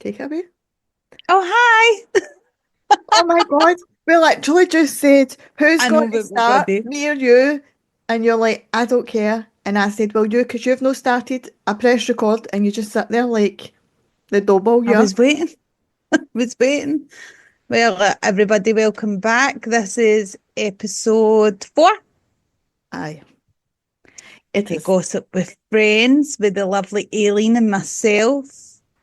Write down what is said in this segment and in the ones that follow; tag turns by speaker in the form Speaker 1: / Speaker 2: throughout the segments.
Speaker 1: Take it away.
Speaker 2: Oh, hi.
Speaker 1: Oh my God. We literally just said, who's
Speaker 2: I
Speaker 1: going
Speaker 2: know,
Speaker 1: to
Speaker 2: but what
Speaker 1: start,
Speaker 2: do?
Speaker 1: me or you? And you're like, I don't care. And I said, well, you, because you've not started. I press record and you just sit there like the double,
Speaker 2: I
Speaker 1: yeah.
Speaker 2: was waiting. Was waiting. Well, everybody, welcome back. This is episode 4.
Speaker 1: Aye, it
Speaker 2: I
Speaker 1: is.
Speaker 2: gossip with friends with the lovely Aileen and myself.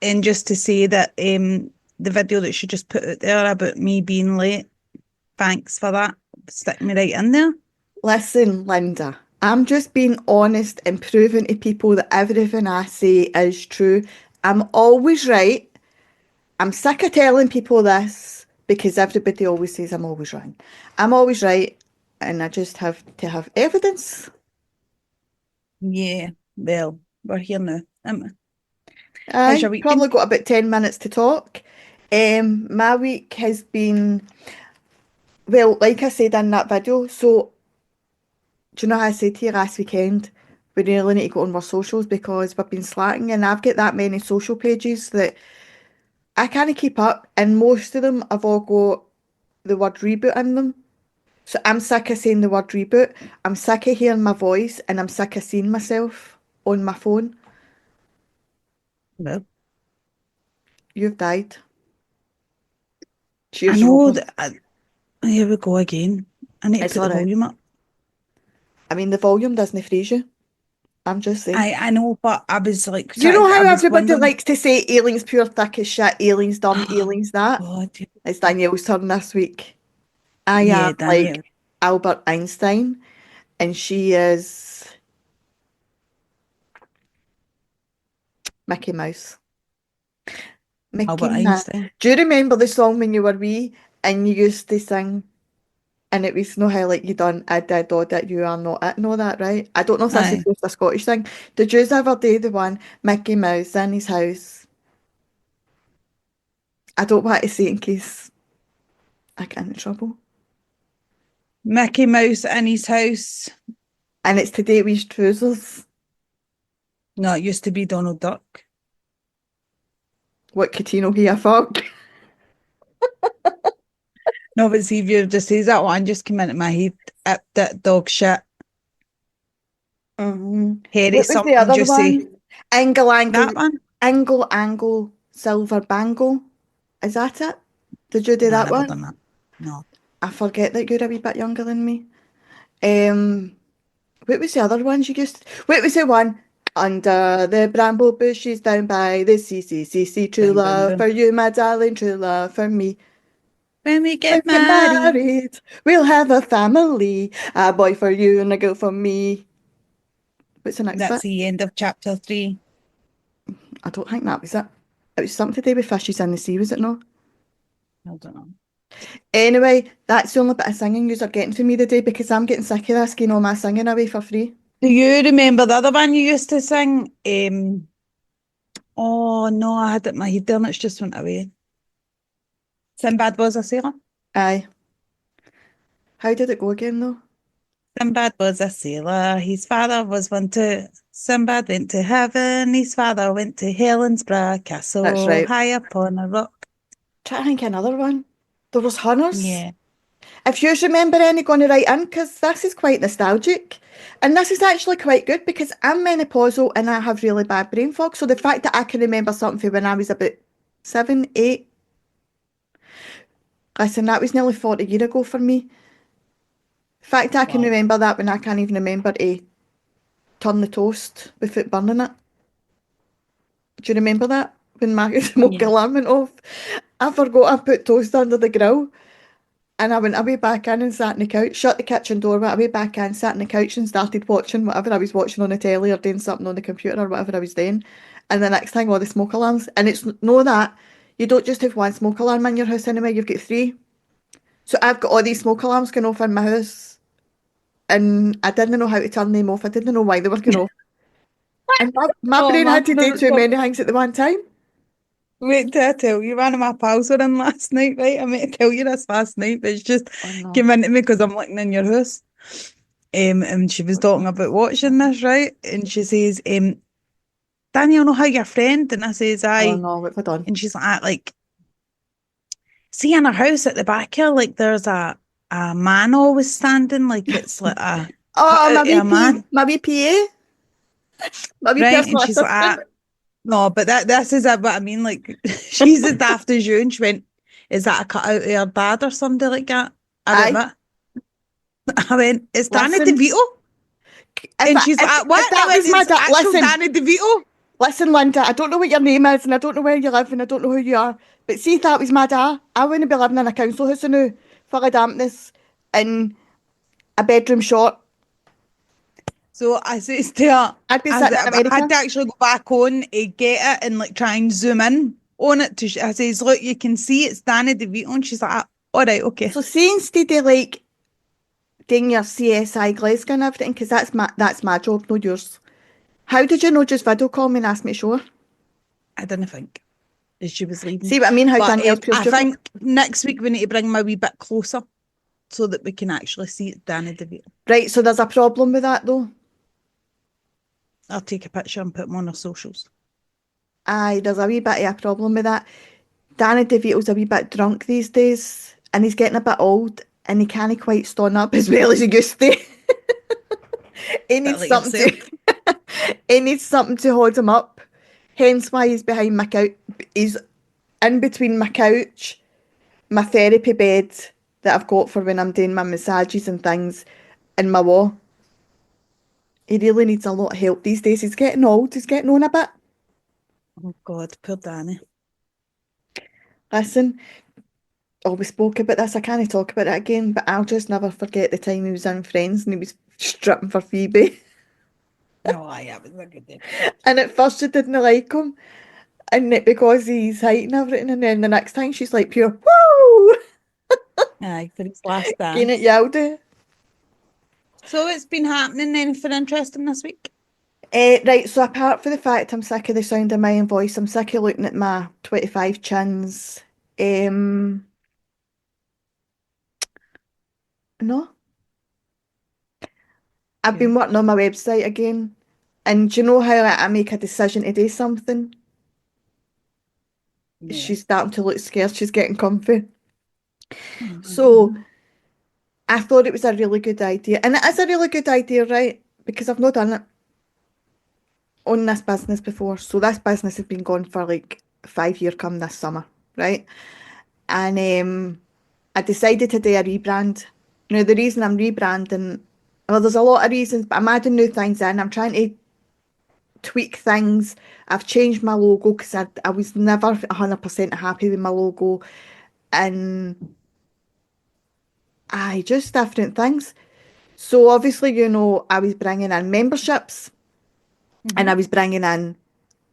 Speaker 2: And just to say that the video that she just put out there about me being late, thanks for that. Stick me right in there.
Speaker 1: Listen, Linda, I'm just being honest and proving to people that everything I say is true. I'm always right. I'm sick of telling people this because everybody always says I'm always wrong. I'm always right, and I just have to have evidence.
Speaker 2: Yeah, well, we're here now, aren't we? How's
Speaker 1: I
Speaker 2: your week been?
Speaker 1: probably got about 10 minutes to talk. My week has been, well, like I said in that video, so do you know how I said to you last weekend, we really need to go on our socials because we've been slacking and I've got that many social pages that I can't keep up and most of them have all got the word reboot in them. So I'm sick of saying the word reboot. I'm sick of hearing my voice and I'm sick of seeing myself on my phone.
Speaker 2: Well,
Speaker 1: You've died.
Speaker 2: I
Speaker 1: Cheers,
Speaker 2: know
Speaker 1: Robin.
Speaker 2: that. Here we go again. I need to
Speaker 1: It's
Speaker 2: put
Speaker 1: all
Speaker 2: the
Speaker 1: right.
Speaker 2: volume up.
Speaker 1: I mean, the volume doesn't freeze you. I'm just saying.
Speaker 2: I know, but I was like
Speaker 1: You know
Speaker 2: I
Speaker 1: how
Speaker 2: was
Speaker 1: everybody
Speaker 2: wondering.
Speaker 1: likes to say aliens pure thick as shit, aliens dumb,
Speaker 2: Oh
Speaker 1: aliens that?
Speaker 2: God,
Speaker 1: It's Danielle's turn this week. I am
Speaker 2: yeah,
Speaker 1: like
Speaker 2: Danielle.
Speaker 1: Albert Einstein, and she is Mickey Mouse. Mickey
Speaker 2: Albert
Speaker 1: Mouse.
Speaker 2: Einstein.
Speaker 1: Do you remember the song when you were wee and you used to sing? And it was no how like you done I did or that you are not it and all that, right? I don't know if this is
Speaker 2: Aye,
Speaker 1: just a Scottish thing. Did you ever do the one Mickey Mouse in his house? I don't want to say it in case I get in trouble.
Speaker 2: Mickey Mouse in his house.
Speaker 1: And it's today with his trousers.
Speaker 2: No, it used to be Donald Duck.
Speaker 1: What could he know here, fuck?
Speaker 2: No, but see if you just says that one just came into my head. That dog shit.
Speaker 1: hmm
Speaker 2: Harry
Speaker 1: What was the
Speaker 2: something
Speaker 1: other
Speaker 2: juicy.
Speaker 1: one? Angle, angle,
Speaker 2: That one?
Speaker 1: angle, angle, silver bangle. Is that it? Did you do
Speaker 2: No, I
Speaker 1: that
Speaker 2: never
Speaker 1: one?
Speaker 2: done that. No.
Speaker 1: I forget that you're a wee bit younger than me. Um, what was the other ones you used? What was the one? Under the bramble bushes down by the sea, sea, sea, sea, true
Speaker 2: Boom, boom,
Speaker 1: love for
Speaker 2: boom.
Speaker 1: you, my darling, true love for me.
Speaker 2: When we
Speaker 1: Let's
Speaker 2: get
Speaker 1: get
Speaker 2: married.
Speaker 1: married. We'll have a family. A boy for you and a girl for me. What's the next
Speaker 2: That's
Speaker 1: bit?
Speaker 2: the end of chapter 3.
Speaker 1: I don't think that was it. It was something to do with fishes in the sea, was it not?
Speaker 2: I don't know.
Speaker 1: Anyway, that's the only bit of singing you are getting from me today because I'm getting sick of this getting all my singing away for free.
Speaker 2: Do you remember the other one you used to sing? Oh no, I had it in my head there and it's just went away. Sinbad was a sailor.
Speaker 1: Aye. How did it go again though?
Speaker 2: Sinbad was a sailor. His father was one too. Sinbad went to heaven. His father went to Helensburgh
Speaker 1: That's
Speaker 2: Castle,
Speaker 1: right.
Speaker 2: high upon a rock.
Speaker 1: Try to think of another one. There was hunters.
Speaker 2: Yeah.
Speaker 1: If you remember any going to write in, because this is quite nostalgic. And this is actually quite good because I'm menopausal and I have really bad brain fog. So the fact that I can remember something from when I was about 7, 8, listen, that was nearly 40 years ago for me. The fact that I can
Speaker 2: Wow.
Speaker 1: remember that when I can't even remember to turn the toast without burning it. Do you remember that? When my smoke
Speaker 2: Yeah.
Speaker 1: alarm went off? I forgot I put toast under the grill. And I went away back in and sat on the couch, shut the kitchen door, went away back in, sat on the couch and started watching whatever I was watching on the telly or doing something on the computer or whatever I was doing. And the next thing, all the smoke alarms. And it's know that you don't just have one smoke alarm in your house anyway, you've got three. So I've got all these smoke alarms going off in my house. And I didn't know how to turn them off. I didn't know why they were going off. And my
Speaker 2: Oh,
Speaker 1: brain
Speaker 2: my
Speaker 1: had to do too many things at the one time.
Speaker 2: wait till I tell you, one of my pals were in last night, right? I meant to tell you this last night, but it's just
Speaker 1: Oh no.
Speaker 2: came into me because I'm looking in your house. And she was talking about watching this, right? And she says, Danielle, know how your friend? And I says,
Speaker 1: Oh
Speaker 2: aye.
Speaker 1: no, what have I done?
Speaker 2: And she's like, see in her house at the back here, like there's a man always standing, like it's like a cut
Speaker 1: Oh,
Speaker 2: out of a man,
Speaker 1: My wee PA, my wee
Speaker 2: right? And
Speaker 1: personal
Speaker 2: she's like,
Speaker 1: assistant.
Speaker 2: no, but this is what I mean. Like she's as daft as you, and she went, is that a cut out of your dad or something like that? I went,
Speaker 1: Aye,
Speaker 2: what? I went, it's Danny
Speaker 1: listen,
Speaker 2: DeVito.
Speaker 1: if
Speaker 2: And she's like,
Speaker 1: if
Speaker 2: what? I
Speaker 1: that
Speaker 2: went,
Speaker 1: was my
Speaker 2: it's
Speaker 1: dad,
Speaker 2: actual
Speaker 1: listen,
Speaker 2: Danny DeVito.
Speaker 1: listen, Linda, I don't know what your name is, and I don't know where you live, and I don't know who you are, but see if that was my dad, I wouldn't be living in a council house now, full of dampness, in a bedroom short.
Speaker 2: So I says to her,
Speaker 1: I'd be
Speaker 2: I,
Speaker 1: sitting in
Speaker 2: I had
Speaker 1: America.
Speaker 2: to actually go back on to get it and like try and zoom in on it. I says, look, you can see it's Danny DeVito. And she's like, "Ah, all right, okay.
Speaker 1: So see, instead of like doing your CSI Glasgow and everything, because that's my job, not yours. How did you know just video call me and ask me sure?
Speaker 2: I didn't think as she was leaving.
Speaker 1: See what I mean? How
Speaker 2: But
Speaker 1: Danielle's pure
Speaker 2: I
Speaker 1: stupid.
Speaker 2: think next week we need to bring my wee bit closer so that we can actually see it's Danny DeVito.
Speaker 1: Right, so there's a problem with that though.
Speaker 2: I'll take a picture and put them on our socials.
Speaker 1: Aye, there's a wee bit of a problem with that. Danny DeVito's a wee bit drunk these days, and he's getting a bit old, and he can't quite stand up as well as he used to. He
Speaker 2: Bit
Speaker 1: needs
Speaker 2: like
Speaker 1: something
Speaker 2: yourself.
Speaker 1: to he needs something to hold him up. Hence why he's behind my couch. He's in between my couch, my therapy bed that I've got for when I'm doing my massages and things, and my wall. He really needs a lot of help these days. He's getting old. He's getting on a bit.
Speaker 2: Oh God, poor Danny.
Speaker 1: Listen, oh, we spoke about this. I can't talk about it again, but I'll just never forget the time he was in Friends and he was stripping for Phoebe.
Speaker 2: No, aye, that was a good day.
Speaker 1: And at first she didn't like him, and it because he's height and everything, and then the next time she's like pure woo,
Speaker 2: Aye, for his last
Speaker 1: getting it
Speaker 2: dance.
Speaker 1: yelled.
Speaker 2: So it's been happening. Anything interesting this week?
Speaker 1: Right, so apart from the fact I'm sick of the sound of my own voice, I'm sick of looking at my 25 chins. Um, no, I've been
Speaker 2: Good.
Speaker 1: working on my website again. And do you know how I make a decision to do something?
Speaker 2: Yeah.
Speaker 1: She's starting to look scared, she's getting comfy. So
Speaker 2: Mhm.
Speaker 1: I thought it was a really good idea. And it is a really good idea, right? Because I've not done it on this business before. So this business has been going for like 5 year come this summer, right? And I decided to do a rebrand. Now the reason I'm rebranding, well, there's a lot of reasons, but I'm adding new things in. I'm trying to tweak things. I've changed my logo because I was never 100% happy with my logo. And I just different things. So obviously, I was bringing in memberships and I
Speaker 2: Mhm.
Speaker 1: was bringing in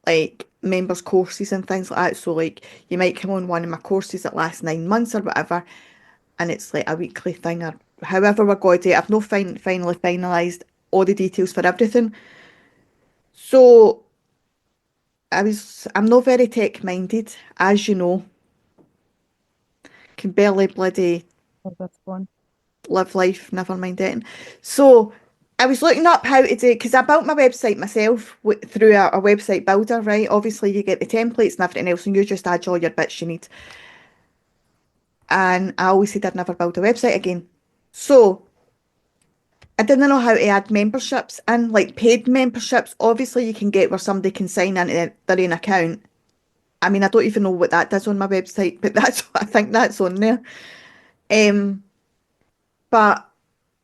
Speaker 1: like members courses and things like that. So like you might come on one of my courses that lasts 9 months or whatever, and it's like a weekly thing or however we're going to do it. I've not finally finalised all the details for everything. So I'm not very tech minded, as you know, can barely bloody
Speaker 2: Oh, that's fun.
Speaker 1: live life, never mind it. So I was looking up how to do because I built my website myself through a website builder, right? Obviously, you get the templates and everything else, and you just add all your bits you need. And I always said I'd never build a website again. So I didn't know how to add memberships in, like paid memberships. Obviously, you can get where somebody can sign into their own account. I mean, I don't even know what that does on my website, but that's I think that's on there. Um, but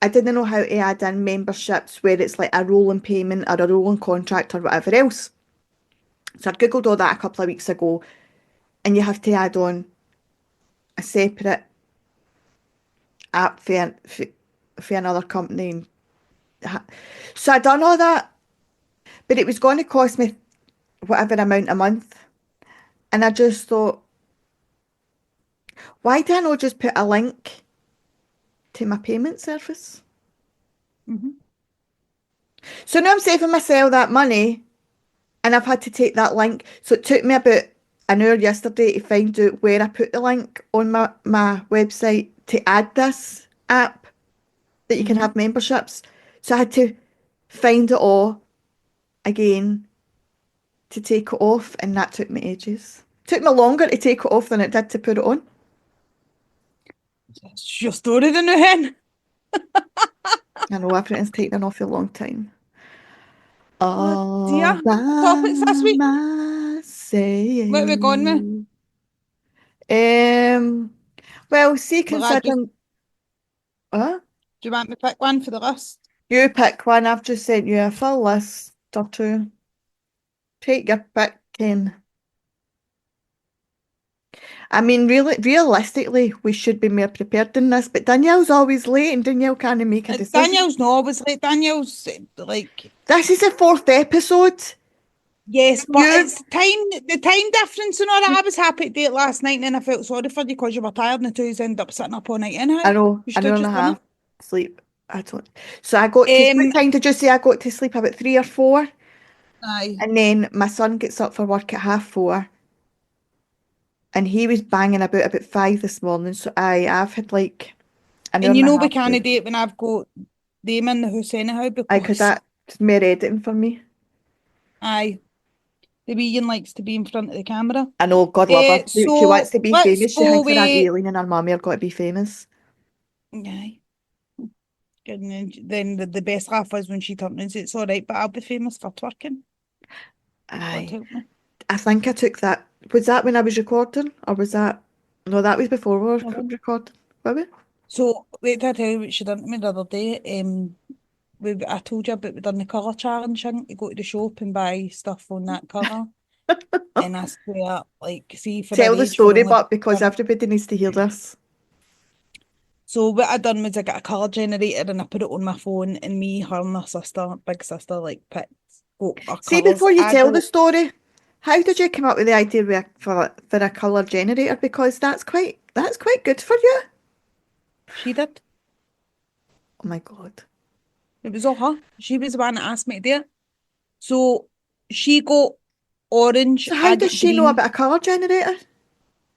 Speaker 1: I didn't know how to add in memberships where it's like a rolling payment or a rolling contract or whatever else. So I googled all that a couple of weeks ago, and you have to add on a separate app for another company. So I done all that, but it was going to cost me whatever amount a month. And I just thought, why did I not just put a link to my payment service?
Speaker 2: Mhm.
Speaker 1: So now I'm saving myself that money and I've had to take that link. So it took me about an hour yesterday to find out where I put the link on my website to add this app that you can
Speaker 2: Mhm.
Speaker 1: have memberships. So I had to find it all again to take it off, and that took me ages. Took me longer to take it off than it did to put it on.
Speaker 2: It's your story then, hen.
Speaker 1: I know everything's taken an awful long time.
Speaker 2: Oh dear.
Speaker 1: All
Speaker 2: Topics this
Speaker 1: by
Speaker 2: week. What are we going with?
Speaker 1: myself. Well, see,
Speaker 2: Well, I just
Speaker 1: considering, huh?
Speaker 2: do you want me to pick one for the list?
Speaker 1: You pick one. I've just sent you a full list or two. Take your pick, Ken. I mean, really, realistically, we should be more prepared than this, but Danielle's always late and Danielle can't make a decision.
Speaker 2: Danielle's not always late. Danielle's like,
Speaker 1: This is the fourth episode.
Speaker 2: yes, but
Speaker 1: You,
Speaker 2: it's the time difference and all that. I was happy to do it last night and then I felt sorry for you because you were tired and the two ended up sitting up all night anyhow.
Speaker 1: I know,
Speaker 2: You
Speaker 1: an
Speaker 2: should have
Speaker 1: hour and a
Speaker 2: just done
Speaker 1: half
Speaker 2: it.
Speaker 1: sleep. I don't. So I got to, what
Speaker 2: Um,
Speaker 1: time did you say I got to sleep? About 3 or 4?
Speaker 2: aye.
Speaker 1: And then my son gets up for work at 4:30, and he was banging about 5 this morning. So I've had like an hour
Speaker 2: And
Speaker 1: and
Speaker 2: you
Speaker 1: a
Speaker 2: know we
Speaker 1: half
Speaker 2: can't
Speaker 1: sleep.
Speaker 2: do it when I've got them in the house anyhow
Speaker 1: I could
Speaker 2: because,
Speaker 1: that more editing for me.
Speaker 2: aye, the wee Ian likes to be in front of the camera.
Speaker 1: I know, God love her. She wants
Speaker 2: So
Speaker 1: to be
Speaker 2: let's
Speaker 1: famous. She
Speaker 2: go
Speaker 1: thinks her Aunt
Speaker 2: with,
Speaker 1: Aileen and her mummy are going to be famous.
Speaker 2: aye. And then the best laugh was when she turned and said, it's all right, but I'll be famous for twerking. God
Speaker 1: Aye.
Speaker 2: help me.
Speaker 1: I think I took that. Was that when I was recording? Or was that? No, that was before we were
Speaker 2: No, no.
Speaker 1: recording. Was it?
Speaker 2: So, wait till I tell you what she done to me the other day. I told you about we done the colour challenge thing to go to the shop and buy stuff on that colour. And I swear, like, see, for our
Speaker 1: Tell the
Speaker 2: age, we're
Speaker 1: story,
Speaker 2: only
Speaker 1: but because everybody needs to hear this.
Speaker 2: so what I done was I got a colour generator and I put it on my phone and me, her and my sister, big sister, like picked got our
Speaker 1: See,
Speaker 2: colours.
Speaker 1: before you
Speaker 2: I
Speaker 1: tell the
Speaker 2: got
Speaker 1: story, how did you come up with the idea for a colour generator? Because that's quite good for you.
Speaker 2: she did.
Speaker 1: Oh my God.
Speaker 2: It was all her. She was the one that asked me to do it. So she got orange,
Speaker 1: So how
Speaker 2: I
Speaker 1: does
Speaker 2: get
Speaker 1: she know
Speaker 2: green.
Speaker 1: about a colour generator?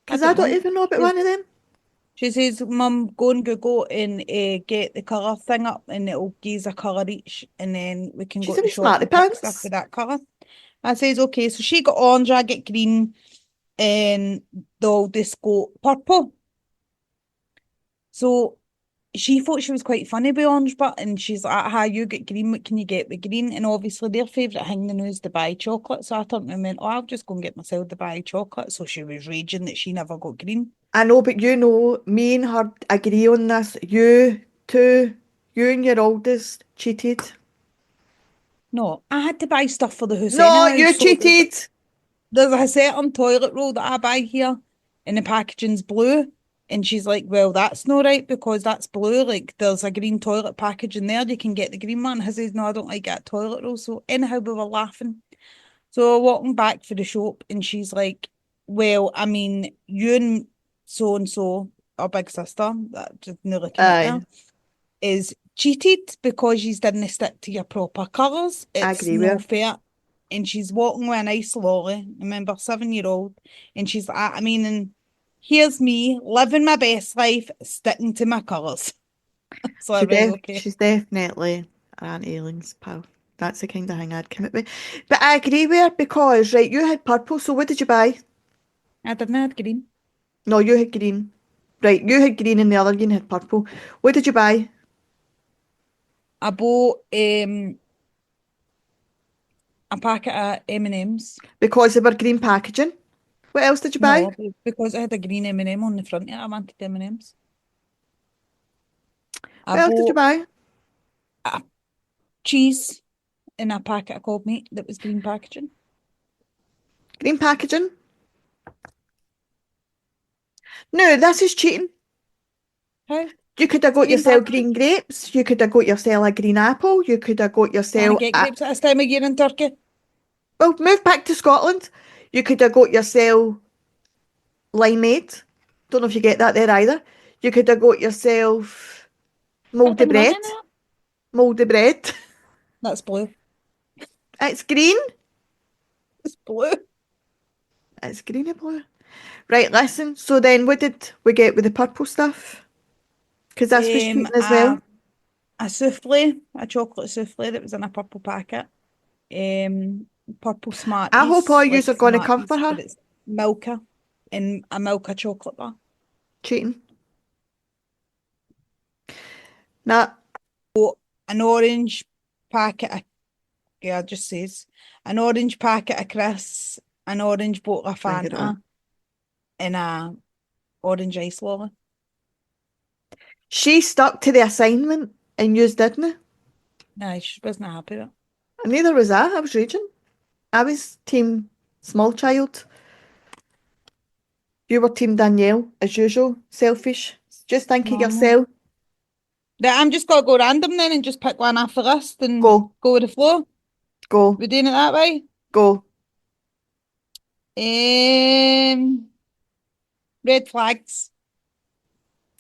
Speaker 2: I
Speaker 1: Because I
Speaker 2: don't
Speaker 1: don't
Speaker 2: know.
Speaker 1: even know about one of them.
Speaker 2: She says, Mum, go and Google and get the colour thing up and it'll give us a colour each and then we can go
Speaker 1: She's
Speaker 2: to
Speaker 1: a
Speaker 2: the
Speaker 1: wee
Speaker 2: shop
Speaker 1: smarty
Speaker 2: and pick stuff
Speaker 1: pants.
Speaker 2: with that colour. I says, okay, so she got orange, I get green, and they'll just go purple. So she thought she was quite funny with orange but and she's like, ah, you get green, what can you get with green? And obviously their favourite thing now is Dubai chocolate. So I turned and went, oh, I'll just go and get myself Dubai chocolate. So she was raging that she never got green.
Speaker 1: I know, but you know, me and her agree on this. You two, you and your oldest cheated.
Speaker 2: No, I had to buy stuff for the house
Speaker 1: No,
Speaker 2: anyhow.
Speaker 1: you
Speaker 2: So
Speaker 1: cheated.
Speaker 2: there's a certain toilet roll that I buy here and the packaging's blue. And she's like, well, that's not right because that's blue. Like, there's a green toilet package in there. You can get the green one. I says, no, I don't like that toilet roll. So, anyhow, we were laughing. So, we're walking back for the shop, and she's like, well, I mean, you and so, our big sister, that just now looking at
Speaker 1: Aye,
Speaker 2: her, is cheated because you didn't stick to your proper colours.
Speaker 1: I
Speaker 2: It's
Speaker 1: agree with
Speaker 2: no
Speaker 1: her.
Speaker 2: fair. And she's walking with a nice lolly, remember, 7-year-old. And she's like, I mean, and here's me living my best life, sticking to my colours. So I right, okay.
Speaker 1: She's definitely an aliens, pal. That's the kind of thing I'd come up with. But I agree with her because, right, you had purple, so what did you buy?
Speaker 2: I didn't have green.
Speaker 1: No, you had green. Right, you had green and the other one had purple. What did you buy?
Speaker 2: I bought a packet of M&Ms.
Speaker 1: Because they were green packaging. What else did you buy?
Speaker 2: No, because I had a green M&M on the front. I wanted M&Ms. I
Speaker 1: What else did you
Speaker 2: bought
Speaker 1: buy?
Speaker 2: a cheese in a packet of cold meat that was green packaging.
Speaker 1: Green packaging. No, this is cheating.
Speaker 2: How?
Speaker 1: You could have got
Speaker 2: Green
Speaker 1: yourself
Speaker 2: packaging?
Speaker 1: green grapes. You could have got yourself a green apple. You could have got
Speaker 2: Can I
Speaker 1: yourself
Speaker 2: get
Speaker 1: a...
Speaker 2: grapes at this time of year in Turkey?
Speaker 1: Well, move back to Scotland. You could have got yourself limeade. Don't know if you get that there either. You could have got yourself mouldy
Speaker 2: Fucking
Speaker 1: bread.
Speaker 2: lemon there.
Speaker 1: Mouldy bread.
Speaker 2: That's blue.
Speaker 1: It's green.
Speaker 2: It's blue.
Speaker 1: It's green and blue. Right, listen. So then what did we get with the purple stuff? Because this was
Speaker 2: Um,
Speaker 1: cheating as well.
Speaker 2: a, a souffle, a chocolate souffle that was in a purple packet. Um, purple
Speaker 1: I hope all
Speaker 2: Smarties,
Speaker 1: yous
Speaker 2: like
Speaker 1: are going to come for
Speaker 2: Smarties,
Speaker 1: her.
Speaker 2: but it's Milka and a Milka chocolate bar.
Speaker 1: Cheating. Nah,
Speaker 2: An orange packet of, yeah, it just says an orange packet of Chris, an orange bottle of
Speaker 1: bring it on.
Speaker 2: Fanta, and a orange ice lolly.
Speaker 1: She stuck to the assignment and yous didn't.
Speaker 2: No, she wasn't happy with it.
Speaker 1: And neither was I. I was raging. I was team small child. You were team Danielle, as usual. Selfish. Just think of
Speaker 2: Normal.
Speaker 1: yourself.
Speaker 2: Right, I'm just gonna go random then and just pick one off the list and
Speaker 1: Go,
Speaker 2: go with the flow.
Speaker 1: go,
Speaker 2: We're doing it that way.
Speaker 1: go.
Speaker 2: Red flags.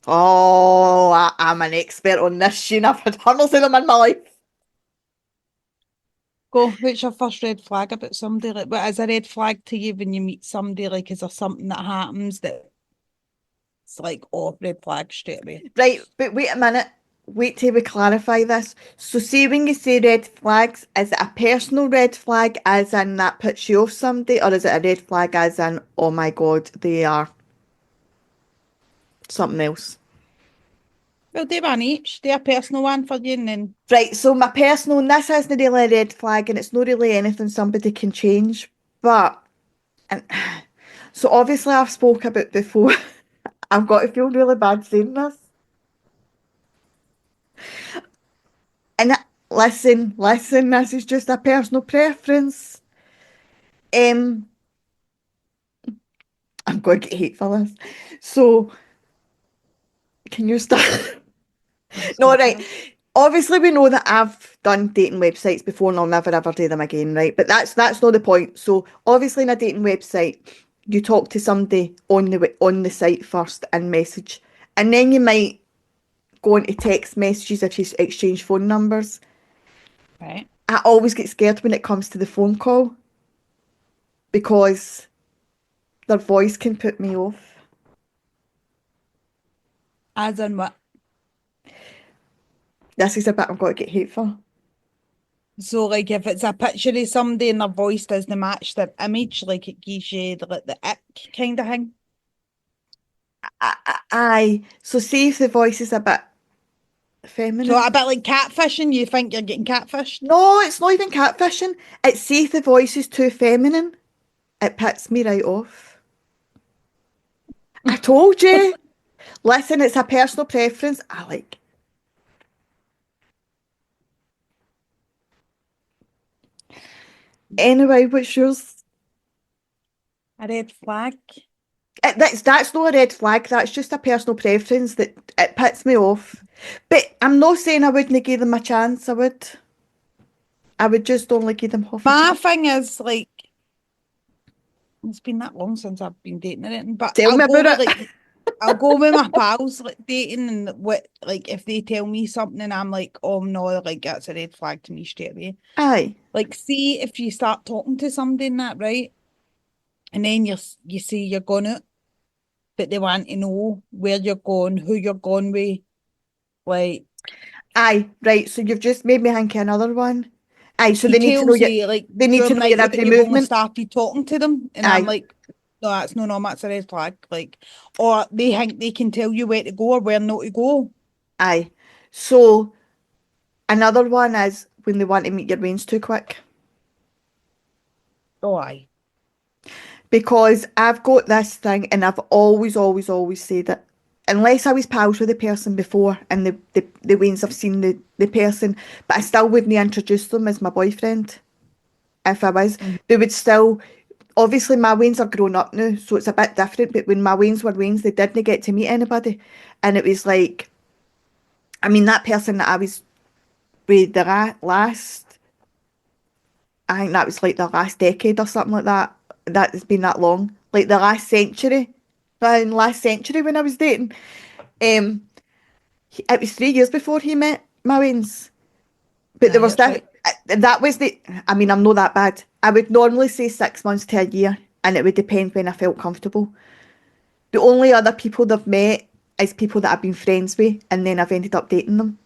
Speaker 1: Oh, I'm an expert on this. Shane. I've had hundreds of them in my life.
Speaker 2: Go. What's your first red flag about somebody? Like, what is a red flag to you when you meet somebody? Like, is there something that happens that it's like, oh, red flag straight away?
Speaker 1: Right, but wait a minute. Wait till we clarify this. So, see, when you say red flags, is it a personal red flag, as in that puts you off somebody, or is it a red flag, as in, oh my God, they are something else?
Speaker 2: Well, do one each. Do a personal one for you, and then
Speaker 1: Right, so my personal, and this isn't really a red flag, and it's not really anything somebody can change, but, and, so obviously I've spoke about before. I've got to feel really bad saying this. And listen, this is just a personal preference. Um, I'm going to get hate for this. So, can you start?
Speaker 2: let's
Speaker 1: No,
Speaker 2: go for
Speaker 1: right.
Speaker 2: it.
Speaker 1: Obviously, we know that I've done dating websites before, and I'll never ever do them again, right? But that's not the point. So, obviously, in a dating website, you talk to somebody on the site first and message, and then you might go into text messages if you exchange phone numbers.
Speaker 2: Right.
Speaker 1: I always get scared when it comes to the phone call because their voice can put me off.
Speaker 2: As in what?
Speaker 1: This is a bit I've got to get hate for.
Speaker 2: So, like, if it's a picture of somebody and their voice doesn't match their image, like it gives you the ick kind of thing.
Speaker 1: Aye. So see if the voice is a bit
Speaker 2: So, a
Speaker 1: feminine.
Speaker 2: bit like catfishing, you think you're getting catfished?
Speaker 1: No, it's not even catfishing. It's see if the voice is too feminine. It puts me right off. I told you. Listen, it's a personal preference. I like. Anyway, what's yours?
Speaker 2: A red flag.
Speaker 1: That's not a red flag. That's just a personal preference that it puts me off. But I'm not saying I wouldn't give them a chance. I would. I would just only give them half a
Speaker 2: My
Speaker 1: chance.
Speaker 2: thing is like, it's been that long since I've been dating or anything, but
Speaker 1: Tell me about it.
Speaker 2: I'll go with my pals like dating and what like if they tell me something and I'm like, oh no, like that's a red flag to me straight away.
Speaker 1: Aye,
Speaker 2: Like, see if you start talking to somebody and that, right? And then you say you're going out, but they want to know where you're going, who you're going with. Like
Speaker 1: aye, right. So you've just made me think of another one. Aye, so
Speaker 2: he
Speaker 1: they need to know
Speaker 2: tells
Speaker 1: your
Speaker 2: you like
Speaker 1: they need
Speaker 2: you're
Speaker 1: to know your
Speaker 2: nice, but
Speaker 1: every
Speaker 2: you've only
Speaker 1: movement.
Speaker 2: started talking to them, and I'm
Speaker 1: Aye,
Speaker 2: like, no, that's no, no, that's a red flag. Like, or they think they can tell you where to go or where not to go.
Speaker 1: aye. So another one is when they want to meet your veins too quick.
Speaker 2: Oh, aye.
Speaker 1: Because I've got this thing and I've always said it. Unless I was pals with the person before and the ways I've seen the person, but I still wouldn't introduce them as my boyfriend. If I was,
Speaker 2: Mhm.
Speaker 1: they would still, obviously my Waynes are grown up now, so it's a bit different, but when my Waynes were Waynes, they didn't get to meet anybody. And it was like, I mean, that person that I was with the last, I think that was like the last decade or something like that. That has been that long. Like the last century. Last century when I was dating. Um, it was 3 years before he met my Waynes. But there
Speaker 2: Aye,
Speaker 1: was
Speaker 2: that's
Speaker 1: that,
Speaker 2: right.
Speaker 1: that was the, I mean, I'm not that bad. I would normally say 6 months to a year, and it would depend when I felt comfortable. The only other people they've met is people that I've been friends with, and then I've ended up dating them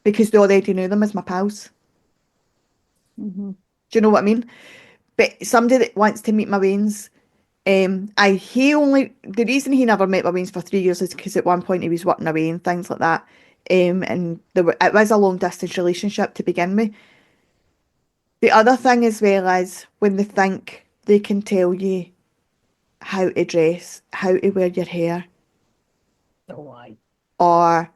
Speaker 1: because they already knew them as my pals.
Speaker 2: Hmm.
Speaker 1: Do you know what I mean? But somebody that wants to meet my veins, he only the reason he never met my veins for 3 years is because at one point he was working away and things like that. And it was a long distance relationship to begin with. The other thing as well is when they think they can tell you how to dress, how to wear your hair,
Speaker 2: Oh, aye.
Speaker 1: or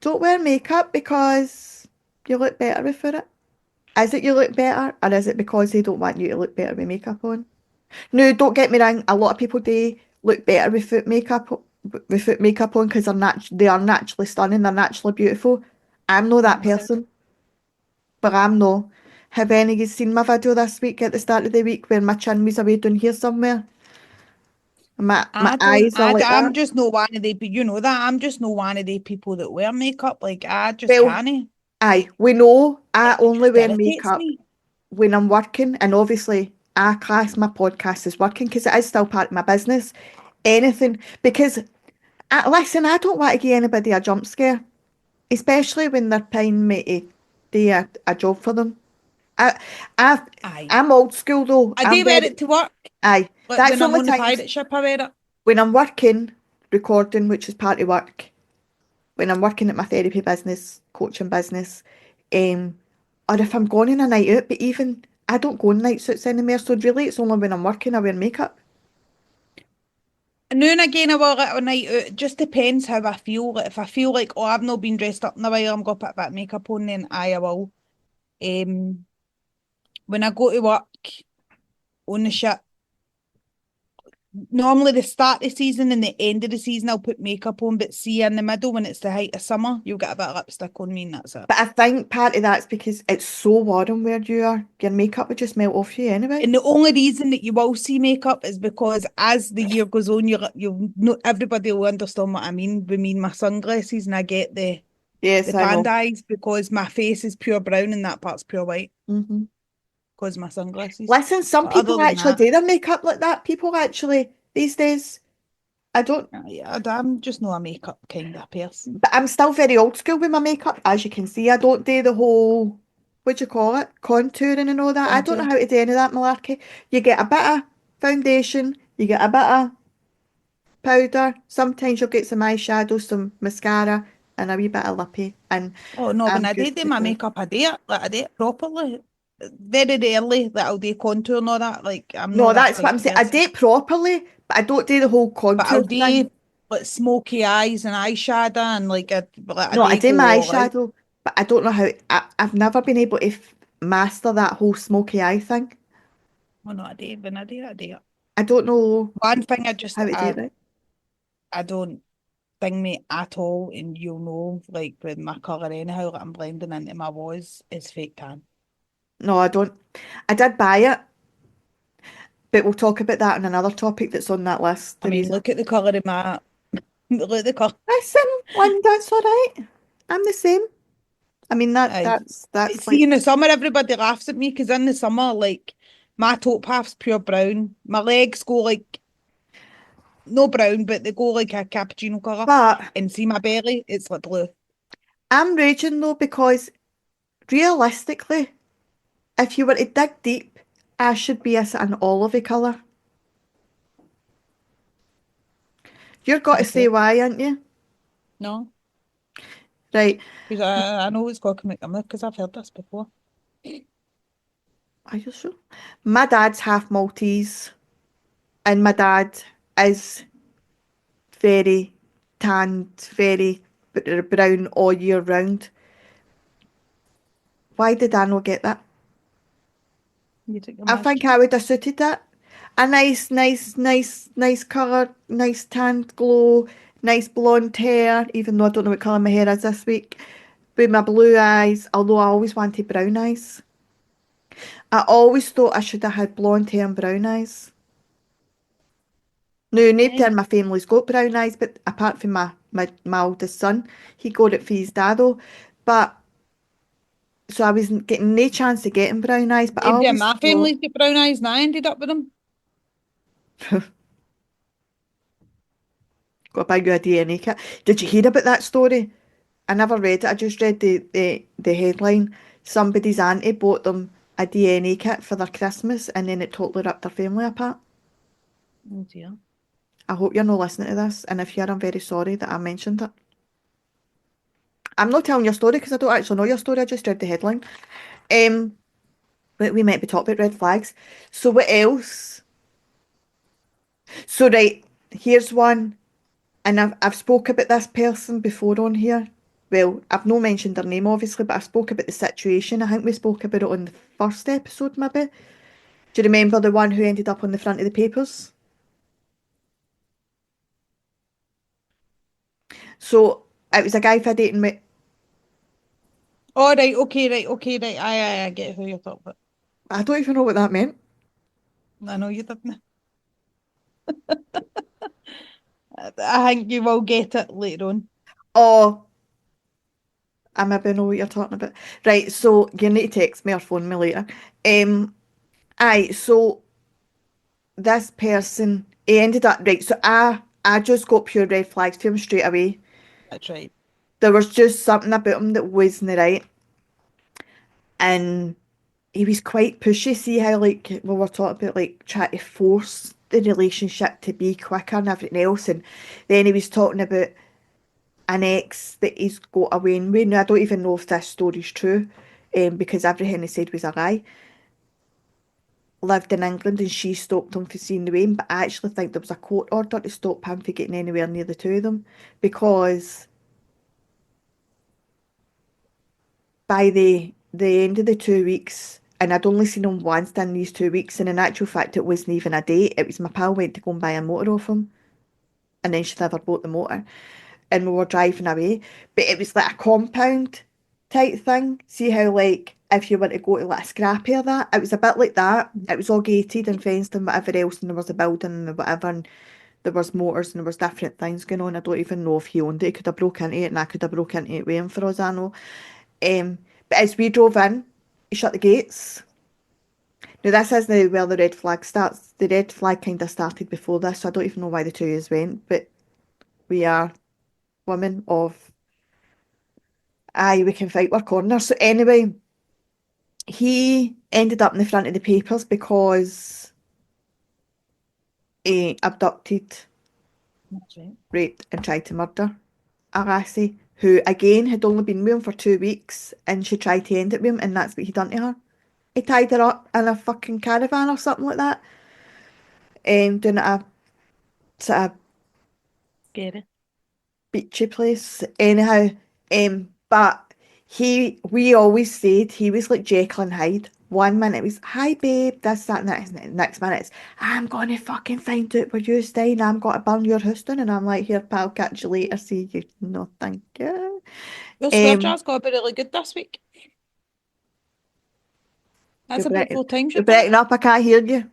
Speaker 1: don't wear makeup because you look better without it. Is it you look better, or is it because they don't want you to look better with makeup on? No, don't get me wrong. A lot of people do look better with foot makeup on because they are naturally stunning. They're naturally beautiful. I'm not
Speaker 2: Not
Speaker 1: that
Speaker 2: myself.
Speaker 1: person, but I'm no. Have any of you seen my video this week at the start of the week where my chin was away down here somewhere? My
Speaker 2: I don't,
Speaker 1: eyes are like
Speaker 2: I'm
Speaker 1: that.
Speaker 2: just not one of the, you know that, I'm just not one of the people that wear makeup. Like, I just
Speaker 1: Well,
Speaker 2: can't.
Speaker 1: aye, we know I
Speaker 2: It
Speaker 1: only
Speaker 2: just
Speaker 1: wear
Speaker 2: irritates
Speaker 1: makeup
Speaker 2: me.
Speaker 1: when I'm working, and obviously I class my podcast as working because it is still part of my business. Anything because listen, I don't want to give anybody a jump scare, especially when they're paying me to do a job for them. I, I,
Speaker 2: Aye.
Speaker 1: I'm old school though.
Speaker 2: I
Speaker 1: I'm
Speaker 2: do wear
Speaker 1: very,
Speaker 2: it to work.
Speaker 1: aye.
Speaker 2: Like,
Speaker 1: That's
Speaker 2: when
Speaker 1: the
Speaker 2: I'm
Speaker 1: only
Speaker 2: on the
Speaker 1: times
Speaker 2: pirate ship, I wear it.
Speaker 1: when I'm working, recording, which is part of work. When I'm working at my therapy business, coaching business, um, or if I'm going on a night out. But even I don't go on night suits anymore. So really, it's only when I'm working I wear makeup.
Speaker 2: And now and again, I wear it at night out. It just depends how I feel. Like, if I feel like, oh, I've not been dressed up in a while, I'm going to put a bit of makeup on, then I will. Um, when I go to work on the ship, normally the start of the season and the end of the season, I'll put makeup on, but see in the middle when it's the height of summer, you'll get a bit of lipstick on me and that's it.
Speaker 1: But I think part of that's because it's so warm where you are. Your makeup would just melt off you anyway.
Speaker 2: And the only reason that you will see makeup is because as the year goes on, you'll know everybody will understand what I mean. We mean my sunglasses, and I get the
Speaker 1: Yes, I know.
Speaker 2: panda eyes because my face is pure brown and that part's pure white
Speaker 1: Hmm.
Speaker 2: because of my sunglasses.
Speaker 1: Listen, some
Speaker 2: But other
Speaker 1: people
Speaker 2: than
Speaker 1: actually
Speaker 2: that,
Speaker 1: do their makeup like that. People actually these days. I don't,
Speaker 2: I'm just not a makeup kind of person.
Speaker 1: but I'm still very old school with my makeup. As you can see, I don't do the whole, what do you call it, contouring and all that. I don't know
Speaker 2: Contour.
Speaker 1: how to do any of that malarkey. You get a bit of foundation, you get a bit of powder. Sometimes you'll get some eyeshadow, some mascara, and a wee bit of lippy, and
Speaker 2: Oh no, when
Speaker 1: I'm
Speaker 2: I
Speaker 1: good
Speaker 2: do
Speaker 1: to
Speaker 2: my
Speaker 1: go.
Speaker 2: makeup, I do it. Like, I do it properly. Very rarely that I'll do contour and all that. Like, I'm
Speaker 1: No,
Speaker 2: not that
Speaker 1: that's what
Speaker 2: type
Speaker 1: I'm
Speaker 2: of
Speaker 1: saying. I
Speaker 2: person.
Speaker 1: do it properly, but I don't do the whole
Speaker 2: But
Speaker 1: contour
Speaker 2: I'll
Speaker 1: thing.
Speaker 2: do like smoky eyes and eyeshadow and I
Speaker 1: No, I
Speaker 2: do
Speaker 1: do
Speaker 2: go
Speaker 1: my
Speaker 2: all out.
Speaker 1: eyeshadow, but I don't know how. I've never been able to master that whole smoky eye thing.
Speaker 2: Well, no, I do. When I do it, I do it.
Speaker 1: I don't know
Speaker 2: One thing I just
Speaker 1: how to do it right.
Speaker 2: I don't thing me at all, and you'll know, like with my colour anyhow, that I'm blending into my was is fake tan.
Speaker 1: No, I don't. I did buy it, but we'll talk about that in another topic that's on that list,
Speaker 2: I mean,
Speaker 1: Teresa.
Speaker 2: look at the colour of my look at the colour.
Speaker 1: Listen, Linda, it's all right. I'm the same. I mean that
Speaker 2: I
Speaker 1: that's
Speaker 2: see
Speaker 1: like
Speaker 2: in the summer everybody laughs at me because in the summer, like my top half's pure brown. My legs go like no brown, but they go like a cappuccino colour.
Speaker 1: but
Speaker 2: And see my belly, it's like blue.
Speaker 1: I'm raging though because realistically, if you were to dig deep, I should be an olivey colour. You're got to
Speaker 2: Can't
Speaker 1: say
Speaker 2: tell.
Speaker 1: why, aren't you?
Speaker 2: No,
Speaker 1: Right.
Speaker 2: because I know it's got to make them look because I've heard this before.
Speaker 1: Are you sure? My dad's half Maltese, and my dad is very tanned, very brown all year round. Why did I not get that?
Speaker 2: You take your
Speaker 1: I
Speaker 2: match.
Speaker 1: think I would have suited that. A nice colour, nice tanned glow, nice blonde hair, even though I don't know what colour my hair is this week. With my blue eyes, although I always wanted brown eyes. I always thought I should have had blonde hair and brown eyes. No, nobody
Speaker 2: Aye.
Speaker 1: in my family's got brown eyes, but apart from my oldest son, he got it for his dado. But so I wasn't getting no chance of getting brown eyes, but I
Speaker 2: Everybody in
Speaker 1: always
Speaker 2: my
Speaker 1: thought,
Speaker 2: family's got brown eyes and I ended up with them.
Speaker 1: got to buy you a DNA kit. Did you hear about that story? I never read it. I just read the headline. Somebody's auntie bought them. a DNA kit for their Christmas and then it totally ripped their family apart.
Speaker 2: Oh dear.
Speaker 1: I hope you're not listening to this, and if you are, I'm very sorry that I mentioned it. I'm not telling your story because I don't actually know your story, I just read the headline. Um, but we might be talking about red flags. So what else? So right, here's one, and I've spoke about this person before on here. Well, I've not mentioned their name obviously, but I spoke about the situation. I think we spoke about it on the first episode, maybe. Do you remember the one who ended up on the front of the papers? So it was a guy for dating me.
Speaker 2: All right, okay, right. I get who you're talking about.
Speaker 1: I don't even know what that meant.
Speaker 2: I know you didn't. I think you will get it later on.
Speaker 1: Oh, I maybe know what you're talking about. Right, so you need to text me or phone me later. Um, aye, so this person, he ended up, right, so I just got pure red flags to him straight away.
Speaker 2: That's right.
Speaker 1: There was just something about him that wasn't right. And he was quite pushy. See how, like, we were talking about, like, trying to force the relationship to be quicker and everything else. And then he was talking about an ex that he's got away with. Now, I don't even know if this story's true, because everything he said was a lie. Lived in England and she stopped him for seeing the rain, but I actually think there was a court order to stop him from getting anywhere near the two of them because by the end of the 2 weeks, and I'd only seen him once in these 2 weeks, and in actual fact, it wasn't even a date. It was my pal went to go and buy a motor off him, and then she never bought the motor, and we were driving away. But it was like a compound type thing. See how like if you were to go to like a scrappy or that, it was a bit like that. It was all gated and fenced and whatever else, and there was a building and whatever, and there was motors and there was different things going on. I don't even know if he owned it. He could have broke into it, and I could have broke into it with him for all I know. Um, but as we drove in, he shut the gates. Now this isn't where the red flag starts. The red flag kind of started before this, so I don't even know why the two years went. But we are women of aye, we can fight our corner. So anyway, he ended up in the front of the papers because he abducted,
Speaker 2: That's right.
Speaker 1: raped, and tried to murder a lassie who again had only been with him for 2 weeks, and she tried to end it with him, and that's what he done to her. He tied her up in a fucking caravan or something like that, doing it at a sort of
Speaker 2: Scary.
Speaker 1: beachy place. Anyhow, but we always said he was like Jekyll and Hyde. 1 minute it was, hi babe, this, that, and that. Next minute it's, I'm gonna fucking find out where you're staying. I'm gonna burn your house down. And I'm like, here, pal, catch you later. See you. No, thank you.
Speaker 2: Your swear
Speaker 1: Um,
Speaker 2: jar's got to be really good this week.
Speaker 1: you're
Speaker 2: That's about
Speaker 1: breaking,
Speaker 2: 4 times
Speaker 1: you're
Speaker 2: you've done
Speaker 1: breaking up. I can't hear you.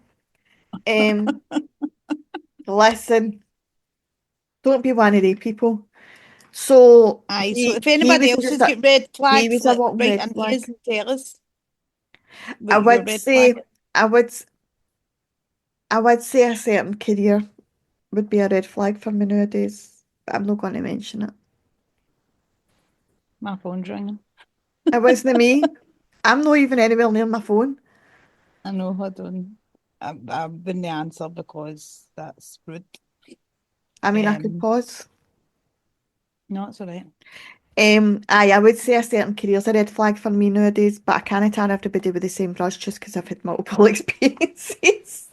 Speaker 1: Um,
Speaker 2: it.
Speaker 1: listen, don't be one of the people. So
Speaker 2: Aye, so
Speaker 1: he
Speaker 2: if
Speaker 1: he
Speaker 2: anybody
Speaker 1: was
Speaker 2: else
Speaker 1: just
Speaker 2: has
Speaker 1: a
Speaker 2: got red
Speaker 1: he
Speaker 2: flags,
Speaker 1: was a
Speaker 2: let
Speaker 1: walking
Speaker 2: write
Speaker 1: red
Speaker 2: into us
Speaker 1: flag.
Speaker 2: and tell us
Speaker 1: I
Speaker 2: what your
Speaker 1: would
Speaker 2: red flag
Speaker 1: say
Speaker 2: is.
Speaker 1: I would say a certain career would be a red flag for me nowadays, but I'm not going to mention it.
Speaker 2: My phone's ringing.
Speaker 1: It wasn't me. I'm not even anywhere near my phone.
Speaker 2: I know, hold on. I wouldn't answer because that's rude.
Speaker 1: I mean, I could
Speaker 2: Um,
Speaker 1: pause.
Speaker 2: no, it's all right.
Speaker 1: Aye, I would say a certain career's a red flag for me nowadays, but I can't tar everybody with the same brush just because I've had multiple experiences